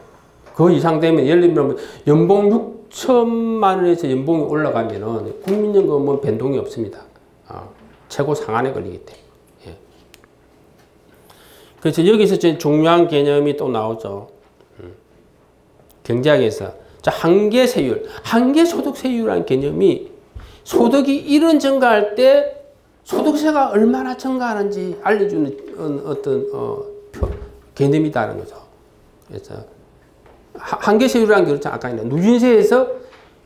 그 이상 되면 예를 들면 연봉 6천만 원에서 연봉이 올라가면은 국민연금은 변동이 없습니다. 최고 상한에 걸리기 때문에. 예. 그래서 여기서 중요한 개념이 또 나오죠. 경제학에서. 자, 한계세율. 한계소득세율이라는 개념이 소득이 1원 증가할 때 소득세가 얼마나 증가하는지 알려주는 어떤 개념이다는 거죠. 그래서 한계세율이라는 게 그렇죠. 아까 누진세에서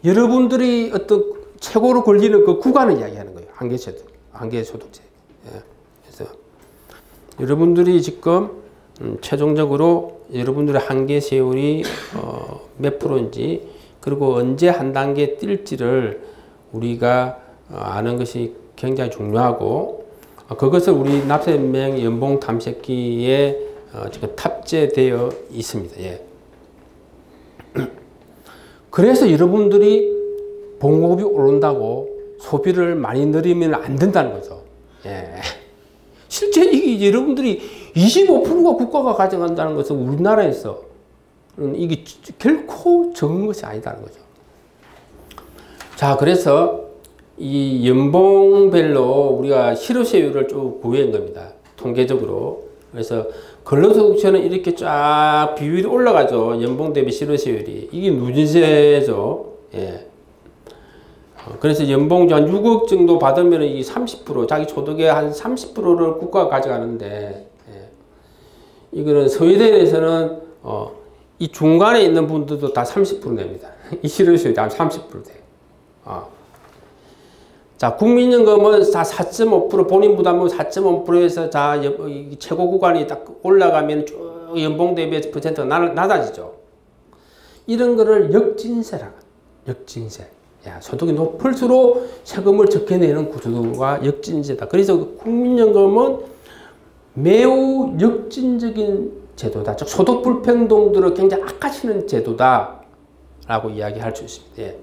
여러분들이 어떤 최고로 걸리는 그 구간을 이야기하는 거예요. 한계소득세. 예. 그래서 여러분들이 지금 최종적으로 여러분들의 한계세율이 몇 프로인지 그리고 언제 한 단계 뛸지를 우리가 아는 것이 굉장히 중요하고 그것을 우리 납세연맹 연봉 탐색기에 지금 탑재되어 있습니다. 예. 그래서 여러분들이 봉급이 오른다고 소비를 많이 늘리면 안 된다는 거죠. 예. 실제 이게 여러분들이 25%가 국가가 가져간다는 것은 우리나라에서 이게 결코 적은 것이 아니다는 거죠. 자, 그래서 이 연봉별로 우리가 실효세율을 쭉 구해낸 겁니다. 통계적으로. 그래서 근로소득세는 이렇게 쫙 비율이 올라가죠. 연봉 대비 실효세율이. 이게 누진세죠. 예. 그래서 연봉 한 6억 정도 받으면 이 30%, 자기 소득의 한 30%를 국가가 가져가는데, 예. 이거는 스웨덴에서는, 이 중간에 있는 분들도 다 30% 냅니다. 이 실효세율이 한 30% 돼요. 자, 국민연금은 다 4.5%, 본인 부담은 4.5%에서 자, 최고 구간이 딱 올라가면 쭉 연봉 대비 퍼센트가 낮아지죠. 이런 거를 역진세라고 합니다. 역진세. 야, 소득이 높을수록 세금을 적게 내는 구조가 역진세다. 그래서 국민연금은 매우 역진적인 제도다. 즉, 소득 불평등들을 굉장히 악화시키는 제도다. 라고 이야기할 수 있습니다. 예.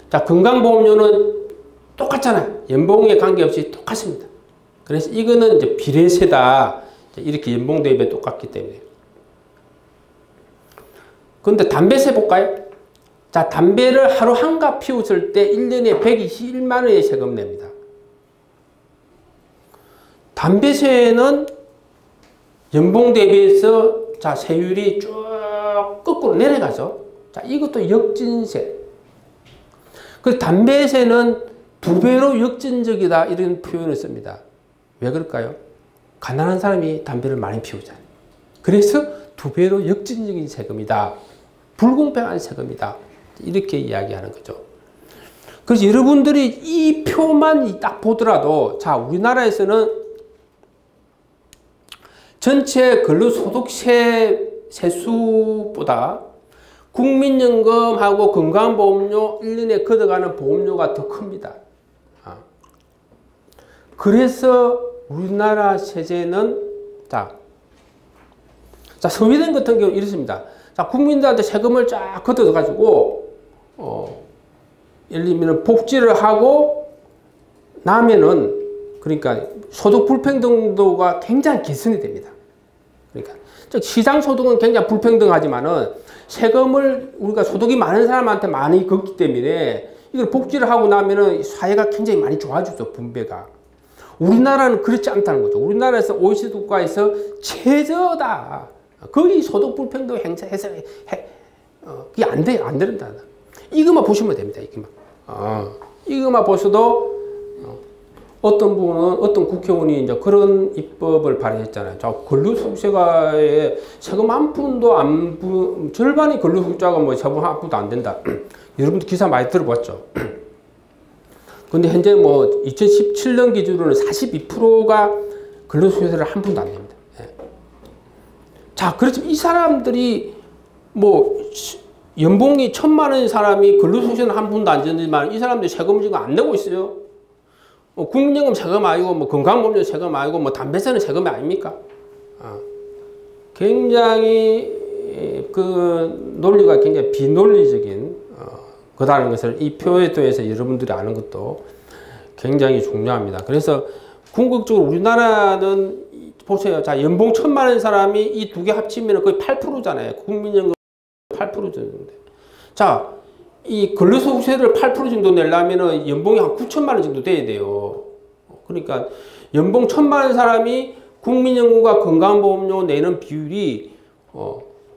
자, 건강보험료는 똑같잖아요. 연봉에 관계없이 똑같습니다. 그래서 이거는 이제 비례세다. 이렇게 연봉 대비에 똑같기 때문에. 그런데 담배세 볼까요? 자, 담배를 하루 한갑 피웠을 때 1년에 121만 원의 세금 냅니다. 담배세는 연봉 대비해서 자, 세율이 쭉 거꾸로 내려가죠. 자, 이것도 역진세. 그 담배세는 2배로 역진적이다 이런 표현을 씁니다. 왜 그럴까요? 가난한 사람이 담배를 많이 피우잖아요. 그래서 2배로 역진적인 세금이다. 불공평한 세금이다. 이렇게 이야기하는 거죠. 그래서 여러분들이 이 표만 딱 보더라도 자, 우리나라에서는 전체 근로소득세 세수보다 국민연금하고 건강보험료 1년에 걷어가는 보험료가 더 큽니다. 그래서 우리나라 세제는 자, 스웨덴 같은 경우 이렇습니다. 자, 국민들한테 세금을 쫙 걷어가지고 예를 들면 복지를 하고 나면은 그러니까 소득 불평등도가 굉장히 개선이 됩니다. 그러니까 즉 시장 소득은 굉장히 불평등하지만은 세금을 우리가 소득이 많은 사람한테 많이 걷기 때문에 이걸 복지를 하고 나면은 사회가 굉장히 많이 좋아지죠. 분배가. 우리나라는 그렇지 않다는 거죠. 우리나라에서 OECD 국가에서 최저다. 거의 소득 불평등 행사해서 그게 안 돼요. 안 된다. 이것만 보시면 됩니다. 이것만 보셔도 어떤 분은 어떤 국회의원이 이제 그런 입법을 발의했잖아요. 자, 근로소득세가에 세금 한 푼도 절반이 근로소득자가 뭐 세금 한 푼도 안 된다. 여러분들 기사 많이 들어봤죠. 근데 현재 뭐 2017년 기준으로는 42%가 근로소득세를 한 푼도 안 냅니다. 예. 자, 그렇지만 이 사람들이 뭐 연봉이 1,000만 원인 사람이 근로소득세는 한 푼도 안 내지만 이 사람들이 세금을 지금 안 내고 있어요. 국민연금 세금 아니고 뭐 건강보험료 세금 아니고 뭐 담배세는 세금이 아닙니까? 굉장히 그 논리가 굉장히 비논리적인 거다라는 것을 이 표에 대해서 여러분들이 아는 것도 굉장히 중요합니다. 그래서 궁극적으로 우리나라는 보세요. 자, 연봉 1,000만 원 사람이 이 두 개 합치면 거의 8%잖아요. 국민연금 8% 정도인데. 자, 이 근로소득세를 8% 정도 내려면 연봉이 한 9천만 원 정도 돼야 돼요. 그러니까 연봉 1,000만 원 사람이 국민연금과 건강보험료 내는 비율이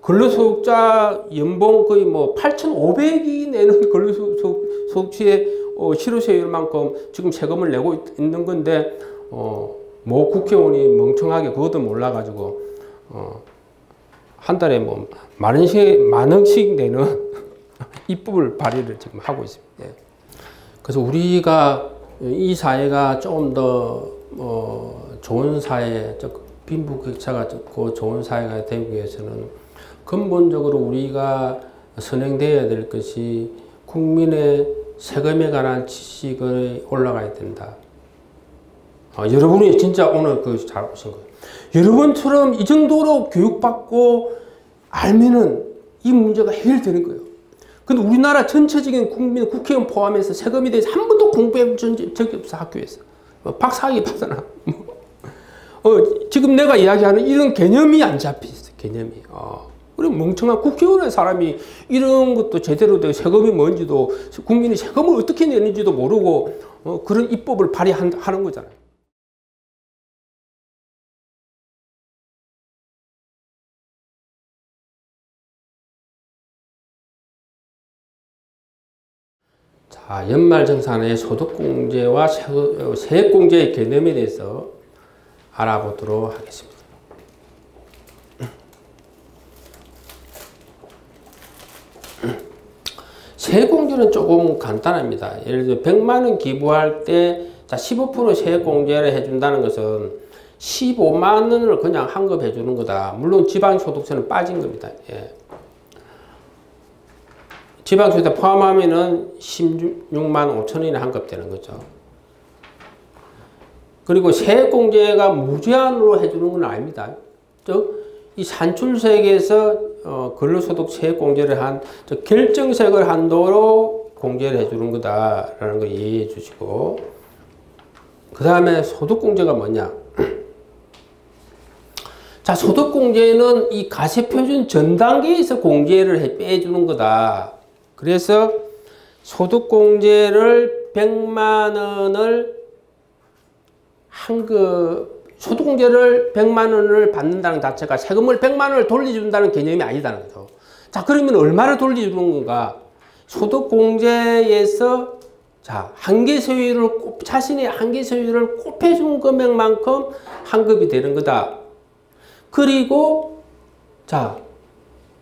근로소득자 연봉 거의 뭐 8,500이 내는 근로소득세 실효세율만큼 지금 세금을 내고 있는 건데 뭐 국회의원이 멍청하게 그것도 몰라가지고 한 달에 뭐 만 원씩 내는 입법을 발의를 지금 하고 있습니다. 예. 그래서 우리가 이 사회가 조금 더 좋은 사회, 빈부격차가 적고 좋은 사회가 되기 위해서는 근본적으로 우리가 선행되어야 될 것이 국민의 세금에 관한 지식이 올라가야 된다. 여러분이 진짜 오늘 잘 오신 거예요. 여러분처럼 이 정도로 교육받고 알면은 이 문제가 해결되는 거예요. 근데 우리나라 전체적인 국민, 국회의원 포함해서 세금에 대해서 한 번도 공부해 본 적이 없어, 학교에서. 박사학위 받아나. 지금 내가 이야기하는 이런 개념이 안 잡혀있어, 개념이. 그리고 그런 멍청한 국회의원의 사람이 이런 것도 제대로 된 세금이 뭔지도 국민이 세금을 어떻게 내는지도 모르고 그런 입법을 발의하는 거잖아요. 자, 연말정산의 소득공제와 세액공제의 개념에 대해서 알아보도록 하겠습니다. 세액공제는 조금 간단합니다. 예를 들어 100만 원 기부할 때 15% 세액공제를 해준다는 것은 15만 원을 그냥 환급해 주는 거다. 물론 지방소득세는 빠진 겁니다. 예. 지방소득세 포함하면은 16만 5천 원이 환급되는 거죠. 그리고 세액공제가 무제한으로 해주는 건 아닙니다. 즉, 이 산출세액에서 근로소득 세액공제를 한 결정세액을 한도로 공제를 해주는 거다라는 걸 이해해 주시고, 그 다음에 소득공제가 뭐냐? 자, 소득공제는 이 가세표준 전 단계에서 공제를 빼주는 거다. 그래서 소득공제를 100만 원을 소득공제를 100만 원을 받는다는 자체가 세금을 100만 원을 돌려준다는 개념이 아니다는 거죠. 자, 그러면 얼마를 돌려주는 건가? 소득공제에서 자, 자신의 한계 소유를 곱해준 금액만큼 환급이 되는 거다. 그리고 자,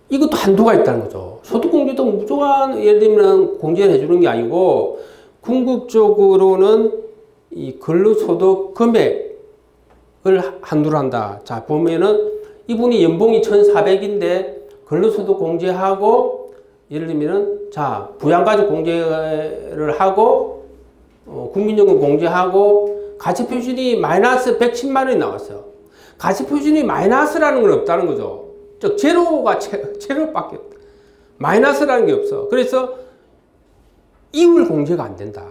이것도 한도가 있다는 거죠. 소득공제도 무조건 예를 들면 공제를 해주는 게 아니고 궁극적으로는 이 근로소득 금액을 한도로 한다. 자, 보면은 이분이 연봉이 1,400인데 근로소득 공제하고 예를 들면은 자, 부양가족 공제를 하고 국민연금 공제하고 가치표준이 마이너스 110만 원이 나왔어요. 가치표준이 마이너스라는 건 없다는 거죠. 즉 제로밖에 없다. 마이너스라는 게 없어. 그래서 이율 공제가 안 된다.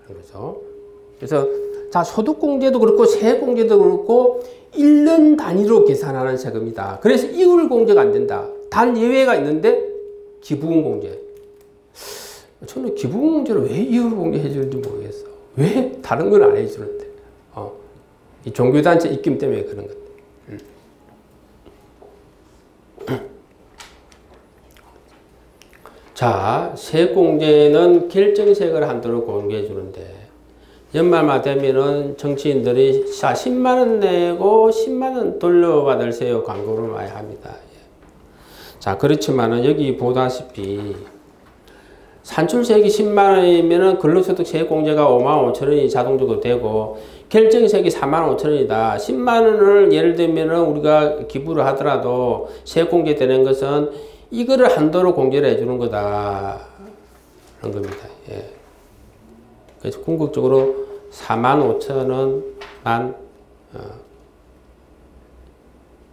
그래서 자, 소득공제도 그렇고 세액공제도 그렇고 1년 단위로 계산하는 세금이다. 그래서 이율 공제가 안 된다. 단 예외가 있는데 기부금 공제. 저는 기부금 공제를 왜 이율 공제 해주는지 모르겠어. 왜 다른 건 안 해주는데. 이 종교단체 입김 때문에 그런 것. 자, 세액공제는 결정세액을 한도로 공개해 주는데 연말만 되면은 정치인들이 10만 원 내고 10만 원 돌려받으세요 광고를 많이 합니다. 자, 그렇지만은 여기 보다시피 산출세액이 10만 원이면은 근로소득 세액공제가 5만 5천 원이 자동적으로 되고 결정세액이 4만 5천 원이다. 10만 원을 예를 들면은 우리가 기부를 하더라도 세액공제 되는 것은 이거를 한도로 공제를 해주는 거다. 그런 겁니다. 예. 그래서 궁극적으로 4만 5천 원만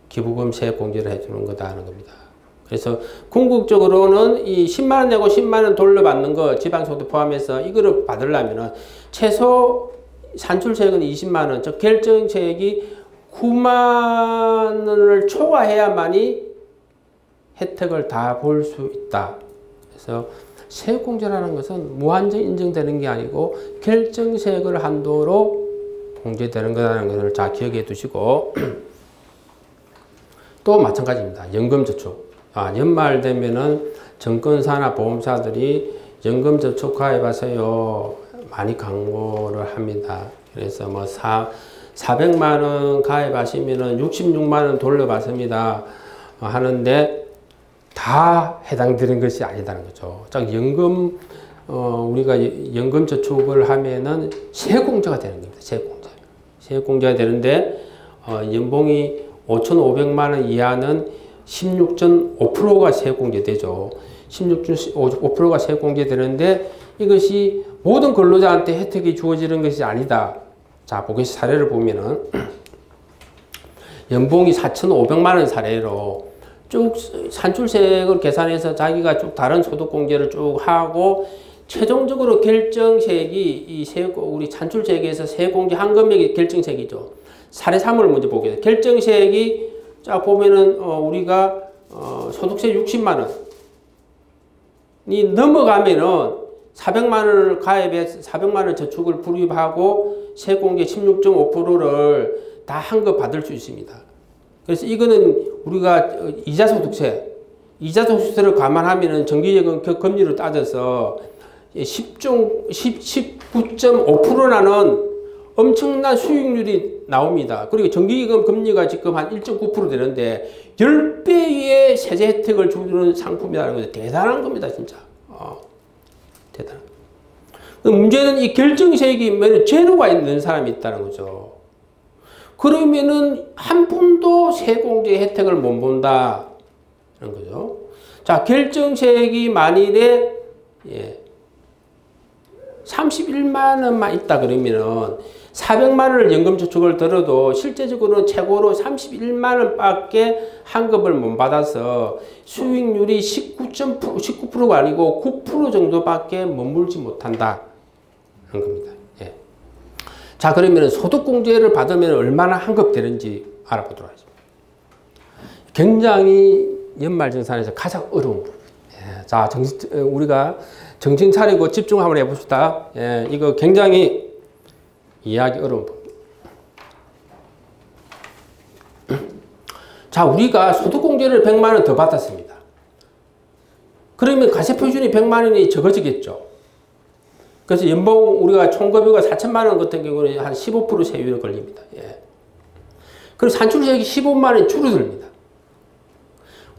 기부금 세액 공제를 해주는 거다 하는 겁니다. 그래서 궁극적으로는 이 10만 원 내고 10만 원 돌려받는 거 지방소득 포함해서 이거를 받으려면은 최소 산출세액은 20만 원, 즉 결정세액이 9만 원을 초과해야만이 혜택을 다 볼 수 있다. 그래서 세액공제라는 것은 무한정 인정되는 게 아니고 결정세액을 한도로 공제되는 거라는 것을 잘 기억해 두시고 또 마찬가지입니다. 연금저축. 연말 되면은 증권사나 보험사들이 연금저축 가입하세요. 많이 광고를 합니다. 그래서 뭐 400만 원 가입하시면은 66만 원 돌려받습니다. 하는데 다 해당되는 것이 아니다는 거죠. 즉 연금 우리가 연금저축을 하면은 세액공제가 되는 겁니다. 세액공제가 되는데 연봉이 5,500만 원 이하는 16.5%가 세액공제되죠. 16.5%가 세액공제되는데 이것이 모든 근로자한테 혜택이 주어지는 것이 아니다. 자, 사례를 보면은 연봉이 4,500만 원 사례로 쭉 산출세액을 계산해서 자기가 쭉 다른 소득공제를 쭉 하고 최종적으로 결정세액이 우리 산출세액에서 세액공제 한 금액이 결정세액이죠. 사례 3을 먼저 보겠습니다. 결정세액이 쫙 보면은 우리가 소득세 60만 원이 넘어가면은 400만 원을 가입해 400만 원 저축을 불입하고 세공제 16.5%를 다 환급 받을 수 있습니다. 그래서 이거는 우리가 이자소득세를 감안하면은 정기예금 금리로 따져서 19.5%라는 엄청난 수익률이 나옵니다. 그리고 정기예금 금리가 지금 한 1.9% 되는데 10배의 세제 혜택을 주는 상품이라는 것은 대단한 겁니다, 진짜. 대단한. 문제는 이 결정세액이면 제로가 있는 사람이 있다는 거죠. 그러면은 한 푼도 세공제 혜택을 못 본다는 거죠. 자, 결정세액이 만일에 31만 원만 있다 그러면은 400만 원을 연금저축을 들어도 실제적으로는 최고로 31만 원밖에 환급을 못 받아서 수익률이 19%가 아니고 9% 정도밖에 머물지 못한다는 겁니다. 예. 자, 그러면 소득공제를 받으면 얼마나 환급되는지 알아보도록 하겠습니다. 굉장히 연말정산에서 가장 어려운 부분. 예. 자, 우리가 정신 차리고 집중 한번 해봅시다. 예, 이거 굉장히 이해하기 어려운 부분. 자, 우리가 소득공제를 100만 원 더 받았습니다. 그러면 가세표준이 100만 원이 적어지겠죠. 그래서 연봉 우리가 총급여가 4천만 원 같은 경우는 한 15% 세율이 걸립니다. 예. 그리고 산출세액이 15만 원이 줄어듭니다.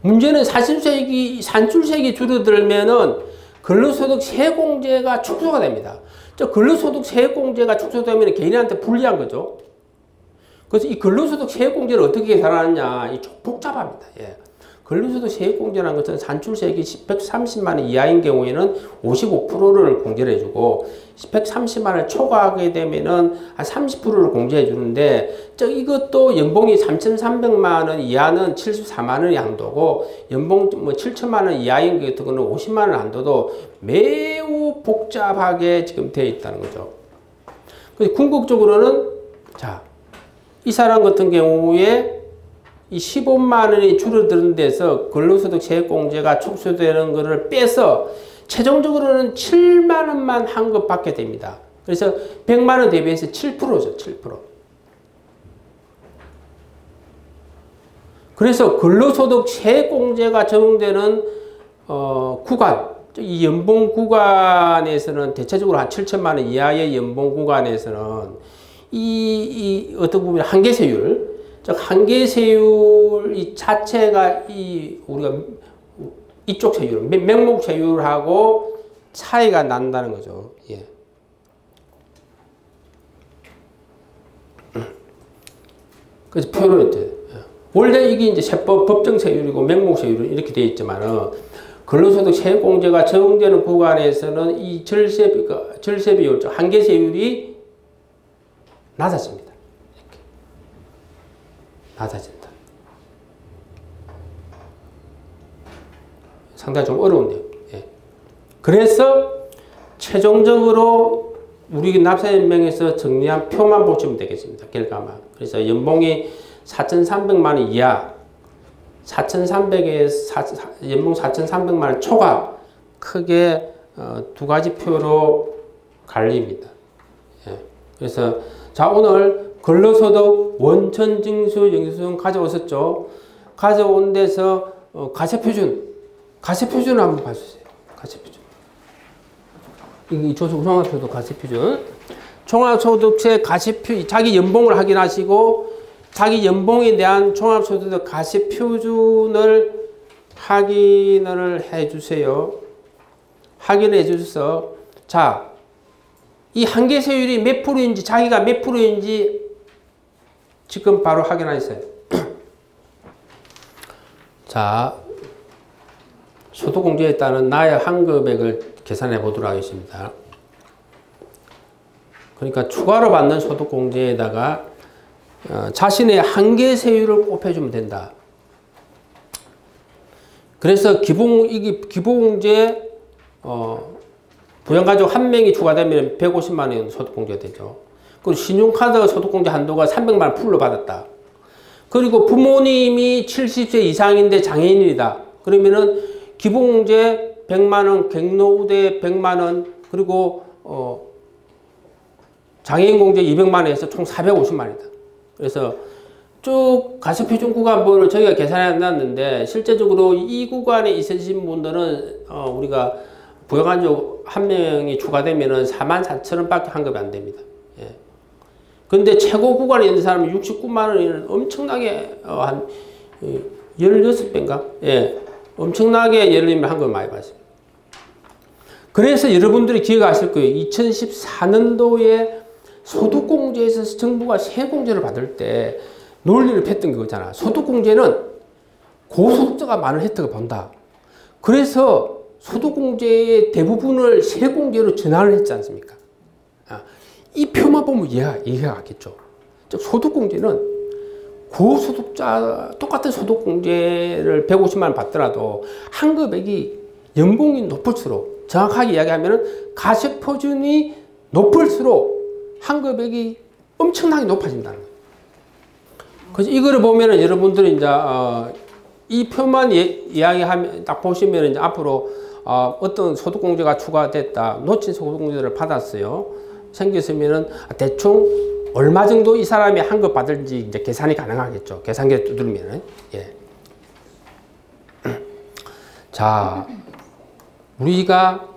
문제는 산출세액이 줄어들면은 근로소득 세공제가 축소가 됩니다. 근로소득 세공제가 축소되면 개인한테 불리한 거죠. 그래서 이 근로소득 세공제를 어떻게 계산하느냐, 이 복잡합니다. 예. 근로소득 세공제라는 것은 산출세액이 130만 원 이하인 경우에는 55%를 공제를 해주고 130만 원 초과하게 되면은 한 30%를 공제해 주는데 이것도 연봉이 3,300만 원 이하는 74만 원이 한도고 연봉 7천만 원 이하인 것 같은 거는 50만 원 한도도 매우 복잡하게 지금 되어 있다는 거죠. 그래서 궁극적으로는 자, 이 사람 같은 경우에 이 15만 원이 줄어드는 데서 근로소득 세액공제가 축소되는 것을 빼서 최종적으로는 7만 원만 환급 받게 됩니다. 그래서 100만 원 대비해서 7%죠. 7%. 그래서 근로소득 세액공제가 적용되는 구간, 이 연봉 구간에서는 대체적으로 한 7천만 원 이하의 연봉 구간에서는 어떻게 보면 한계세율, 즉 한계세율 이 자체가 우리가 이쪽 세율, 명목 세율하고 차이가 난다는 거죠. 예. 그래서 표현을 했죠. 원래 이게 이제 세법 법정 세율이고 명목 세율은 이렇게 되어 있지만은 근로소득 세액공제가 적용되는 구간에서는 이 절세비율, 한계세율이 낮아집니다. 이렇게. 낮아진다. 상당히 좀 어려운데요. 예. 그래서 최종적으로 우리 납세연맹에서 정리한 표만 보시면 되겠습니다. 결과만. 그래서 연봉이 4,300만 원 이하, 4,300에서 연봉 4,300만 원 초과 크게 두 가지 표로 갈립니다. 예. 그래서 자, 오늘 근로소득 원천징수 영수증 가져오셨죠? 가져온 데서 가세표준 한번 봐주세요. 가세표준. 이 종합소득 가세표준. 종합소득세 가세표, 자기 연봉을 확인하시고 자기 연봉에 대한 종합소득 가세표준을 확인을 해주세요. 확인해 주셔서 자, 이 한계세율이 몇 프로인지 자기가 몇 프로인지 지금 바로 확인하세요. 자, 소득공제에 따른 나의 환급액을 계산해 보도록 하겠습니다. 그러니까 추가로 받는 소득공제에다가 자신의 한계세율을 곱해주면 된다. 그래서 기본공제 부양가족 한 명이 추가되면 150만 원 소득공제가 되죠. 그리고 신용카드 소득공제 한도가 300만 원 풀로 받았다. 그리고 부모님이 70세 이상인데 장애인이다. 그러면은 기본공제 100만 원, 갱노우대 100만 원, 그리고 장애인 공제 200만 원에서 총 450만 원이다. 그래서 쭉 가습표준 구간번호를 저희가 계산해 놨는데 실제적으로 이 구간에 있으신 분들은 우리가 부여간족 한 명이 추가되면은 44,000원밖에 환급이 안 됩니다. 예. 근데 최고 구간에 있는 사람은 69만 원이면 엄청나게 한 16배인가? 예. 엄청나게 예를 들면 환급을 많이 받습니다. 그래서 여러분들이 기억하실 거예요. 2014년도에 소득공제에서 정부가 세공제를 받을 때 논리를 폈던 거잖아. 소득공제는 고소득자가 많은 혜택을 본다. 그래서 소득공제의 대부분을 세공제로 전환을 했지 않습니까? 이 표만 보면 이해가 가겠죠. 즉 소득공제는 고소득자 똑같은 소득공제를 150만 원 받더라도 환급액이 연봉이 높을수록 정확하게 이야기하면 가세표준이 높을수록 환급액이 엄청나게 높아진다는 거예요. 그래서 이거를 보면은 여러분들이 이제 이 표만 이야기하면 딱 보시면 이제 앞으로 어떤 소득공제가 추가됐다, 놓친 소득공제를 받았어요. 생겼으면은 대충 얼마 정도 이 사람이 환급 받을지 이제 계산이 가능하겠죠. 계산기를 두드리면은. 예. 자, 우리가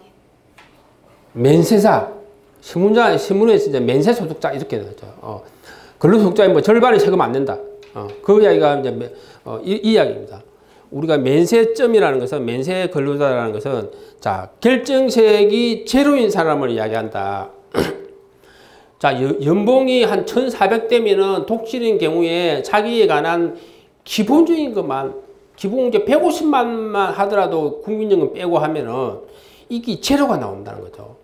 면세자, 신문에서 이제 면세소득자 이렇게 나오죠. 근로소득자의 뭐 절반이 세금 안 낸다. 그 이야기가 이제 이 이야기입니다. 우리가 면세점이라는 것은 면세 근로자라는 것은 자 결정세액이 제로인 사람을 이야기한다. 자 연봉이 한 1,400대면은 독실인 경우에 자기에 관한 기본적인 것만 기본공제 150만만 하더라도 국민연금 빼고 하면은 이게 제로가 나온다는 거죠.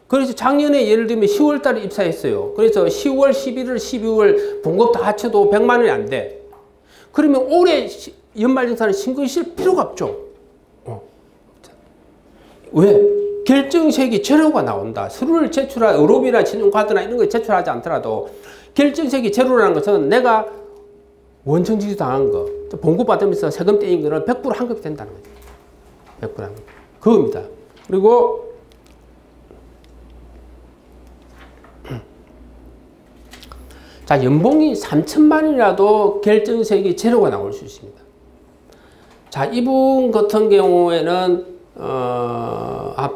그래서 작년에 예를 들면 10월 달에 입사했어요. 그래서 10월, 11월, 12월 봉급 다 합쳐도 100만 원이 안 돼. 그러면 올해 연말정산을 신고를 실 필요가 없죠. 왜? 결정세액이 제로가 나온다. 서류를 제출할 의료비나 신용카드나 이런 걸 제출하지 않더라도 결정세액이 제로라는 것은 내가 원청지기 당한 거, 봉급 받으면서 세금 떼인 거는 100% 환급이 된다는 거죠. 100% 환급. 그겁니다. 그리고 자, 연봉이 3천만 원이라도 결정세액이 제로가 나올 수 있습니다. 자, 이분 같은 경우에는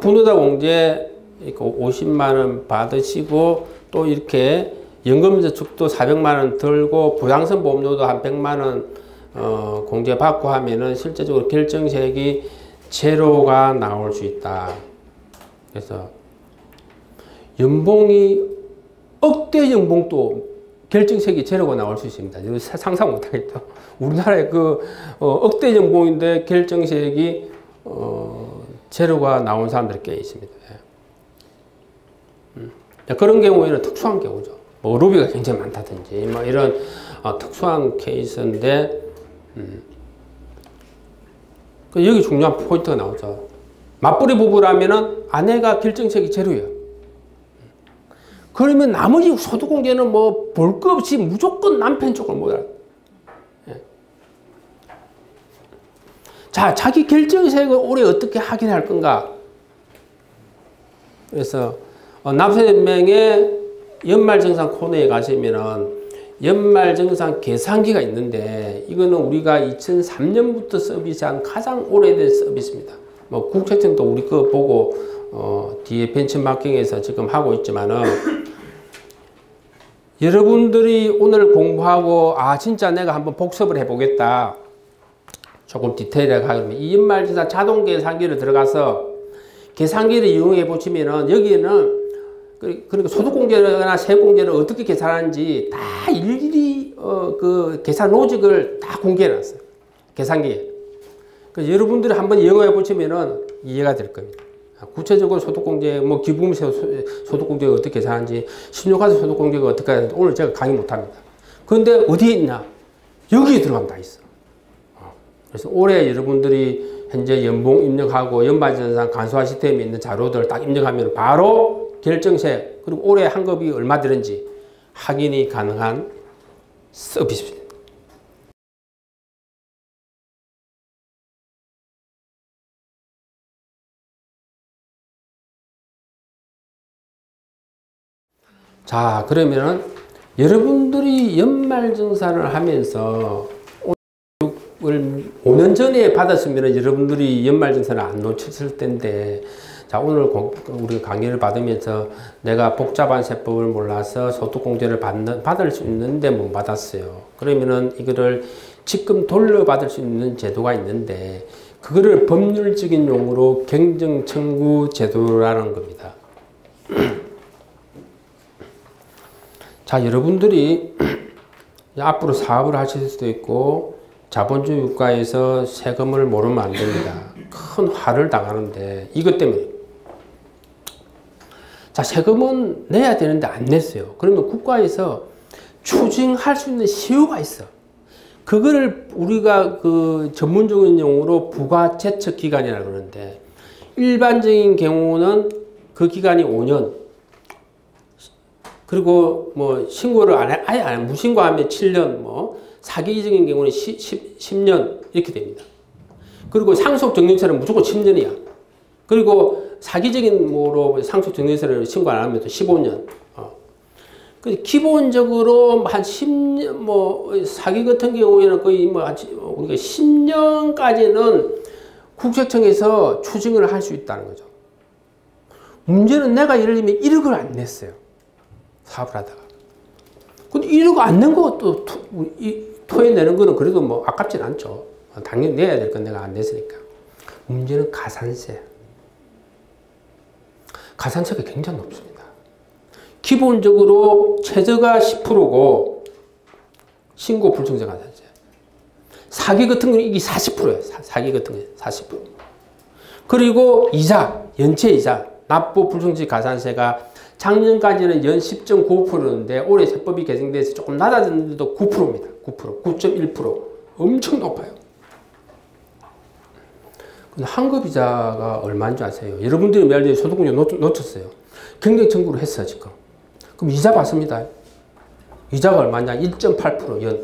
분노자 공제 50만 원 받으시고 또 이렇게 연금저축도 400만 원 들고 부양선 보험료도 한 100만 원 공제 받고 하면은 실제적으로 결정세액이 제로가 나올 수 있다. 그래서 연봉이 억대 연봉도 결정세액이 제로가 나올 수 있습니다. 이거 상상 못하겠죠. 우리나라의 그 억대 연봉인데 결정세액이 제로가 나온 사람들이 꽤 있습니다. 그런 경우에는 특수한 경우죠. 뭐 의료비가 굉장히 많다든지 뭐 이런 특수한 케이스인데 여기 중요한 포인트가 나오죠. 맞벌이 부부라면은 아내가 결정세액이 제로예요. 그러면 나머지 소득공제는 뭐 볼 것 없이 무조건 남편 쪽을 못 알아. 자, 자기 결정세액을 올해 어떻게 확인할 건가? 그래서 납세명의 연말정산 코너에 가시면은 연말정산 계산기가 있는데 이거는 우리가 2003년부터 서비스한 가장 오래된 서비스입니다. 뭐 국세청도 우리 거 보고 뒤에 벤치마킹에서 지금 하고 있지만은 여러분들이 오늘 공부하고 진짜 내가 한번 복습을 해보겠다. 조금 디테일하게 하면 이 연말정산 자동 계산기를 들어가서 계산기를 이용해 보시면은 여기에는 그러니까 소득공제나 세액공제를 어떻게 계산하는지 다 일일이 그 계산 로직을 다 공개해 놨어요. 계산기에. 그래서 여러분들이 한번 이용해 보시면은 이해가 될 겁니다. 구체적으로 소득공제, 뭐 기부금세 소득공제가 어떻게 계산하는지, 신용카드 소득공제가 어떻게 하는지 오늘 제가 강의 못 합니다. 그런데 어디에 있냐? 여기에 들어가면 다 있어. 그래서 올해 여러분들이 현재 연봉 입력하고 연말정산 간소화 시스템에 있는 자료들을 딱 입력하면 바로 결정세 그리고 올해 환급이 얼마 되는지 확인이 가능한 서비스입니다. 자, 그러면은 여러분들이 연말정산을 하면서 5년 전에 받았으면 여러분들이 연말정산을 안 놓쳤을 텐데, 자, 오늘 우리 강의를 받으면서 내가 복잡한 세법을 몰라서 소득공제를 받을 수 있는데 못 받았어요. 그러면은 이거를 지금 돌려받을 수 있는 제도가 있는데, 그거를 법률적인 용어로 경정청구 제도라는 겁니다. 자, 여러분들이 앞으로 사업을 하실 수도 있고 자본주의 국가에서 세금을 모르면 안 됩니다. 큰 화를 당하는데 이것 때문에. 자, 세금은 내야 되는데 안 냈어요. 그러면 국가에서 추징할 수 있는 시효가 있어. 그거를 우리가 그 전문적인 용어로 부가제척기간이라고 그러는데, 일반적인 경우는 그 기간이 5년, 그리고 뭐 신고를 아예 안 해, 무신고하면 7년, 뭐 사기적인 경우는 10년 이렇게 됩니다. 그리고 상속정리세는 무조건 10년이야. 그리고 사기적인 뭐로 상속정리세를 신고 안 하면 또 15년. 기본적으로 한 10년, 뭐 사기 같은 경우에는 거의 뭐 우리가 10년까지는 국세청에서 추징을 할 수 있다는 거죠. 문제는 내가 예를 들면 1억을 안 냈어요. 사업을 하다가. 근데 1억 안 낸 거 또 토해내는 거는 그래도 뭐 아깝진 않죠. 당연히 내야 될 건 내가 안 냈으니까. 문제는 가산세. 가산세가 굉장히 높습니다. 기본적으로 최저가 10%고 신고 불청자 가산세. 사기 같은 경우는 이게 40%예요. 사기 같은 경우는 40%. 그리고 이자, 연체 이자, 납부 불청지 가산세가 작년까지는 연 10.95%였는데 올해 세법이 개정돼서 조금 낮아졌는데도 9%입니다. 9%, 9.1%. 엄청 높아요. 근데 환급이자가 얼마인 줄 아세요? 여러분들이 매일 소득공제 놓쳤어요. 경쟁청구를 했어요, 지금. 그럼 이자 받습니다. 이자가 얼마냐? 1.8% 연.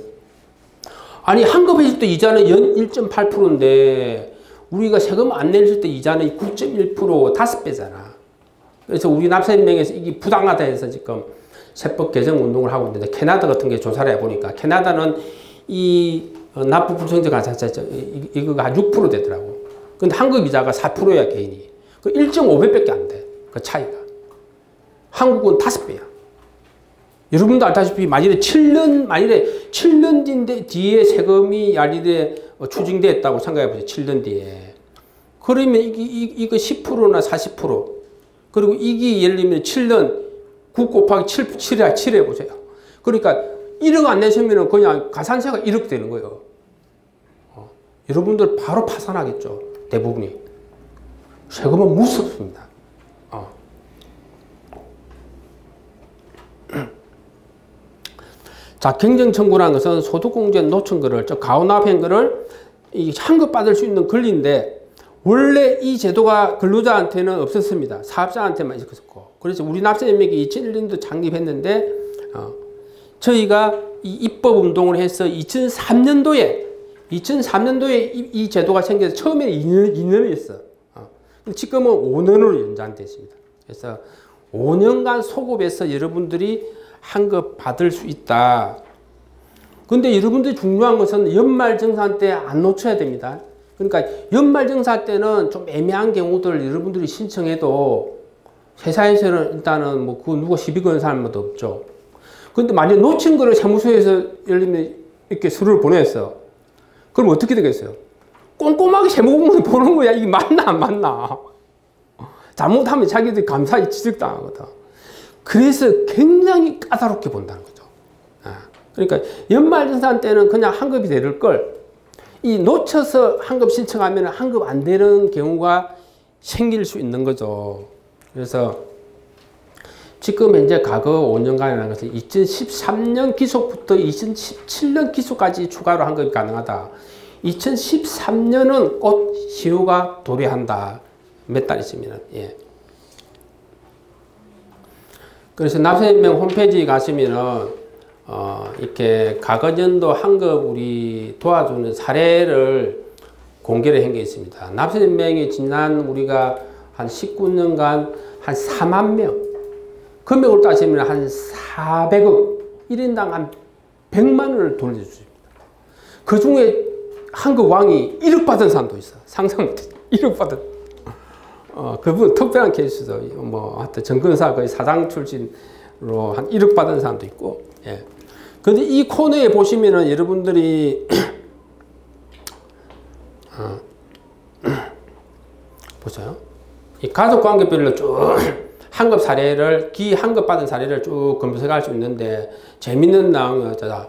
아니, 환급했을 때 이자는 연 1.8%인데 우리가 세금 안 냈을 때 이자는 9.1% 5배잖아. 그래서 우리 납세인명에서 이게 부당하다 해서 지금 세법 개정 운동을 하고 있는데, 캐나다 같은 게 조사를 해보니까 캐나다는 이 납부 불청지 가산세 이거가 한 6% 되더라고. 근데 환급 이자가 4%야, 개인이. 그 1.5배밖에 안 돼. 그 차이가. 한국은 5배야. 여러분도 알다시피 만일에 7년 뒤에 세금이 추징됐다고 생각해보세요. 7년 뒤에. 그러면 이거 10%나 40%. 그리고 이게 예를 들면 7년 9 곱하기 7 해보세요. 그러니까 1억 안 내시면 그냥 가산세가 1억 되는 거예요. 여러분들 바로 파산하겠죠. 대부분이. 세금은 무섭습니다. 자, 경쟁청구라는 것은 소득공제 놓친 거를, 가오납한 거를 환급받을 수 있는 권리인데, 원래 이 제도가 근로자한테는 없었습니다. 사업자한테만 있었고. 그래서 우리 납세연맹이 2001년도 창립했는데, 저희가 이 입법운동을 해서 2003년도에 이 제도가 생겨서 처음에는 2년이었어. 지금은 5년으로 연장됐습니다. 그래서 5년간 소급해서 여러분들이 환급 받을 수 있다. 근데 여러분들이 중요한 것은 연말정산 때 안 놓쳐야 됩니다. 그러니까 연말정산 때는 좀 애매한 경우들 여러분들이 신청해도 회사에서는 일단은 뭐 그 누가 시비 거는 사람도 없죠. 근데 만약 놓친 거를 사무소에서 예를 들면 이렇게 서류를 보냈어. 그럼 어떻게 되겠어요? 꼼꼼하게 세무공무원 보는 거야. 이게 맞나 안 맞나. 잘못하면 자기들이 감사히 지적당하거든. 그래서 굉장히 까다롭게 본다는 거죠. 그러니까 연말정산 때는 그냥 환급이 될 걸, 이 놓쳐서 환급 신청하면 환급 안 되는 경우가 생길 수 있는 거죠. 그래서 지금 현재 과거 5년간이라는 것은 2013년 기속부터 2017년 기속까지 추가로 환급이 가능하다. 2013년은 곧 시효가 도래한다. 몇 달 있으면. 예. 그래서 납세연맹 홈페이지에 가시면은 이렇게 과거년도 환급 우리 도와주는 사례를 공개를 한 게 있습니다. 납세연맹이 지난 우리가 한 19년간 한 4만 명, 금액으로 따지면 한 400억, 1인당 한 100만 원을 돌려줍니다. 그 중에 한국 왕이 1억 받은 사람도 있어. 상상 못해. 1억 받은. 그분 특별한 케이스도 뭐 하여튼 정근사 거의 사장 출신으로 한 1억 받은 사람도 있고. 예. 근데 이 코너에 보시면은 여러분들이 보세요. 이 가족 관계별로 쭉 환급 사례를, 환급 받은 사례를 쭉 검색할 수 있는데 재밌는 내용이 어쩌다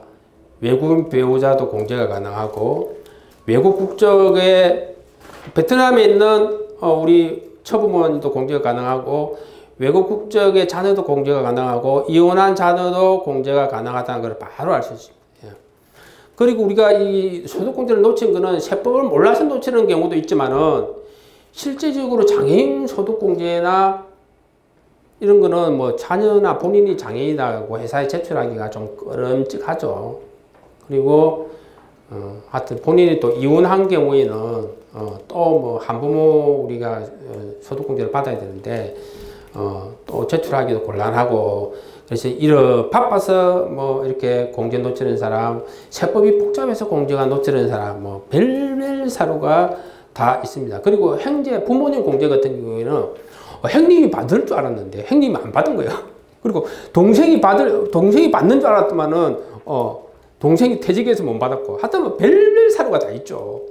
외국인 배우자도 공제가 가능하고 외국 국적의 베트남에 있는 우리 처부모님도 공제가 가능하고 외국 국적의 자녀도 공제가 가능하고 이혼한 자녀도 공제가 가능하다는 걸 바로 알 수 있습니다. 예. 그리고 우리가 이 소득공제를 놓친 거는 세법을 몰라서 놓치는 경우도 있지만은 실제적으로 장애인 소득공제나 이런 거는 뭐 자녀나 본인이 장애인이라고 회사에 제출하기가 좀 꺼름직하죠. 그리고 하여튼 본인이 또 이혼한 경우에는 또 뭐 한부모 우리가 소득공제를 받아야 되는데 또 제출하기도 곤란하고 그래서 바빠서 뭐 이렇게 공제 놓치는 사람, 세법이 복잡해서 공제가 놓치는 사람, 뭐 별별 사유가 다 있습니다. 그리고 형제, 부모님 공제 같은 경우에는 형님이 받을 줄 알았는데 형님이 안 받은 거예요. 그리고 동생이 받는 줄 알았더만은 동생이 퇴직해서 못 받았고 하여튼 뭐 별별 사유가 다 있죠.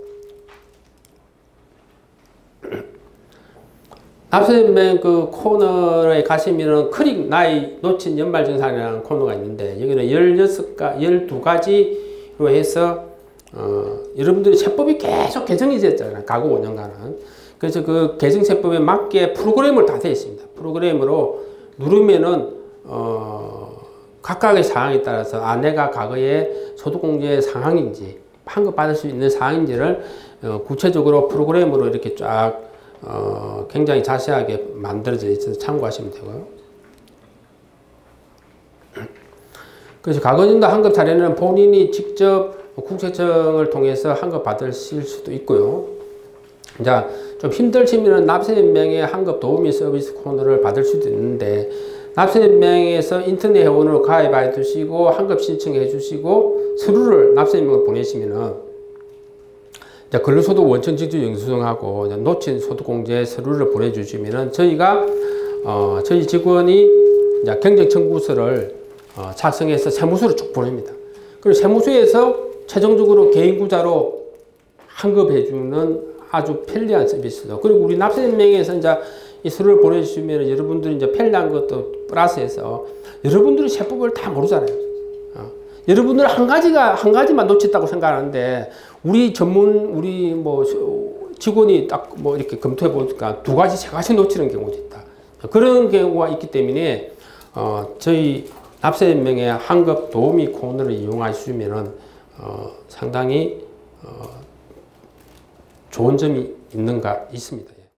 납세은행 그 코너에 가시면은 크릭 나이 놓친 연말정산이라는 코너가 있는데 여기는 12가지로 해서 여러분들이 세법이 계속 개정이 됐잖아요. 가구 5년간은. 그래서 그 개정세법에 맞게 프로그램을 다 되어 있습니다. 프로그램으로 누르면은 각각의 상황에 따라서 내가 과거에 소득공제 상황인지 환급받을 수 있는 상황인지를 구체적으로 프로그램으로 이렇게 쫙 굉장히 자세하게 만들어져 있어서 참고하시면 되고요. 그래서 과거년도 환급 사례는 본인이 직접 국세청을 통해서 환급 받으실 수도 있고요. 자, 좀 힘들시면 납세연맹의 환급 도우미 서비스 코너를 받을 수도 있는데 납세연맹에서 인터넷 회원으로 가입해 두시고 환급 신청해 주시고 서류를 납세연맹으로 보내시면은 근로소득 원천 직접 영수증하고 놓친 소득공제 서류를 보내주시면은 저희가 저희 직원이 경쟁 청구서를 작성해서 세무서로 쭉 보냅니다. 그리고 세무서에서 최종적으로 개인구자로 환급해주는 아주 편리한 서비스죠. 그리고 우리 납세연맹에서 이제 이 서류를 보내주시면 여러분들이 이제 편리한 것도 플러스해서 여러분들이 세법을 다 모르잖아요. 여러분들은 한 가지만 놓쳤다고 생각하는데 우리 뭐 직원이 딱 뭐 이렇게 검토해 보니까 2가지, 3가지 놓치는 경우도 있다. 그런 경우가 있기 때문에 저희 납세연맹의 환급 도우미 코너를 이용하시면은 상당히 좋은 점이 있습니다.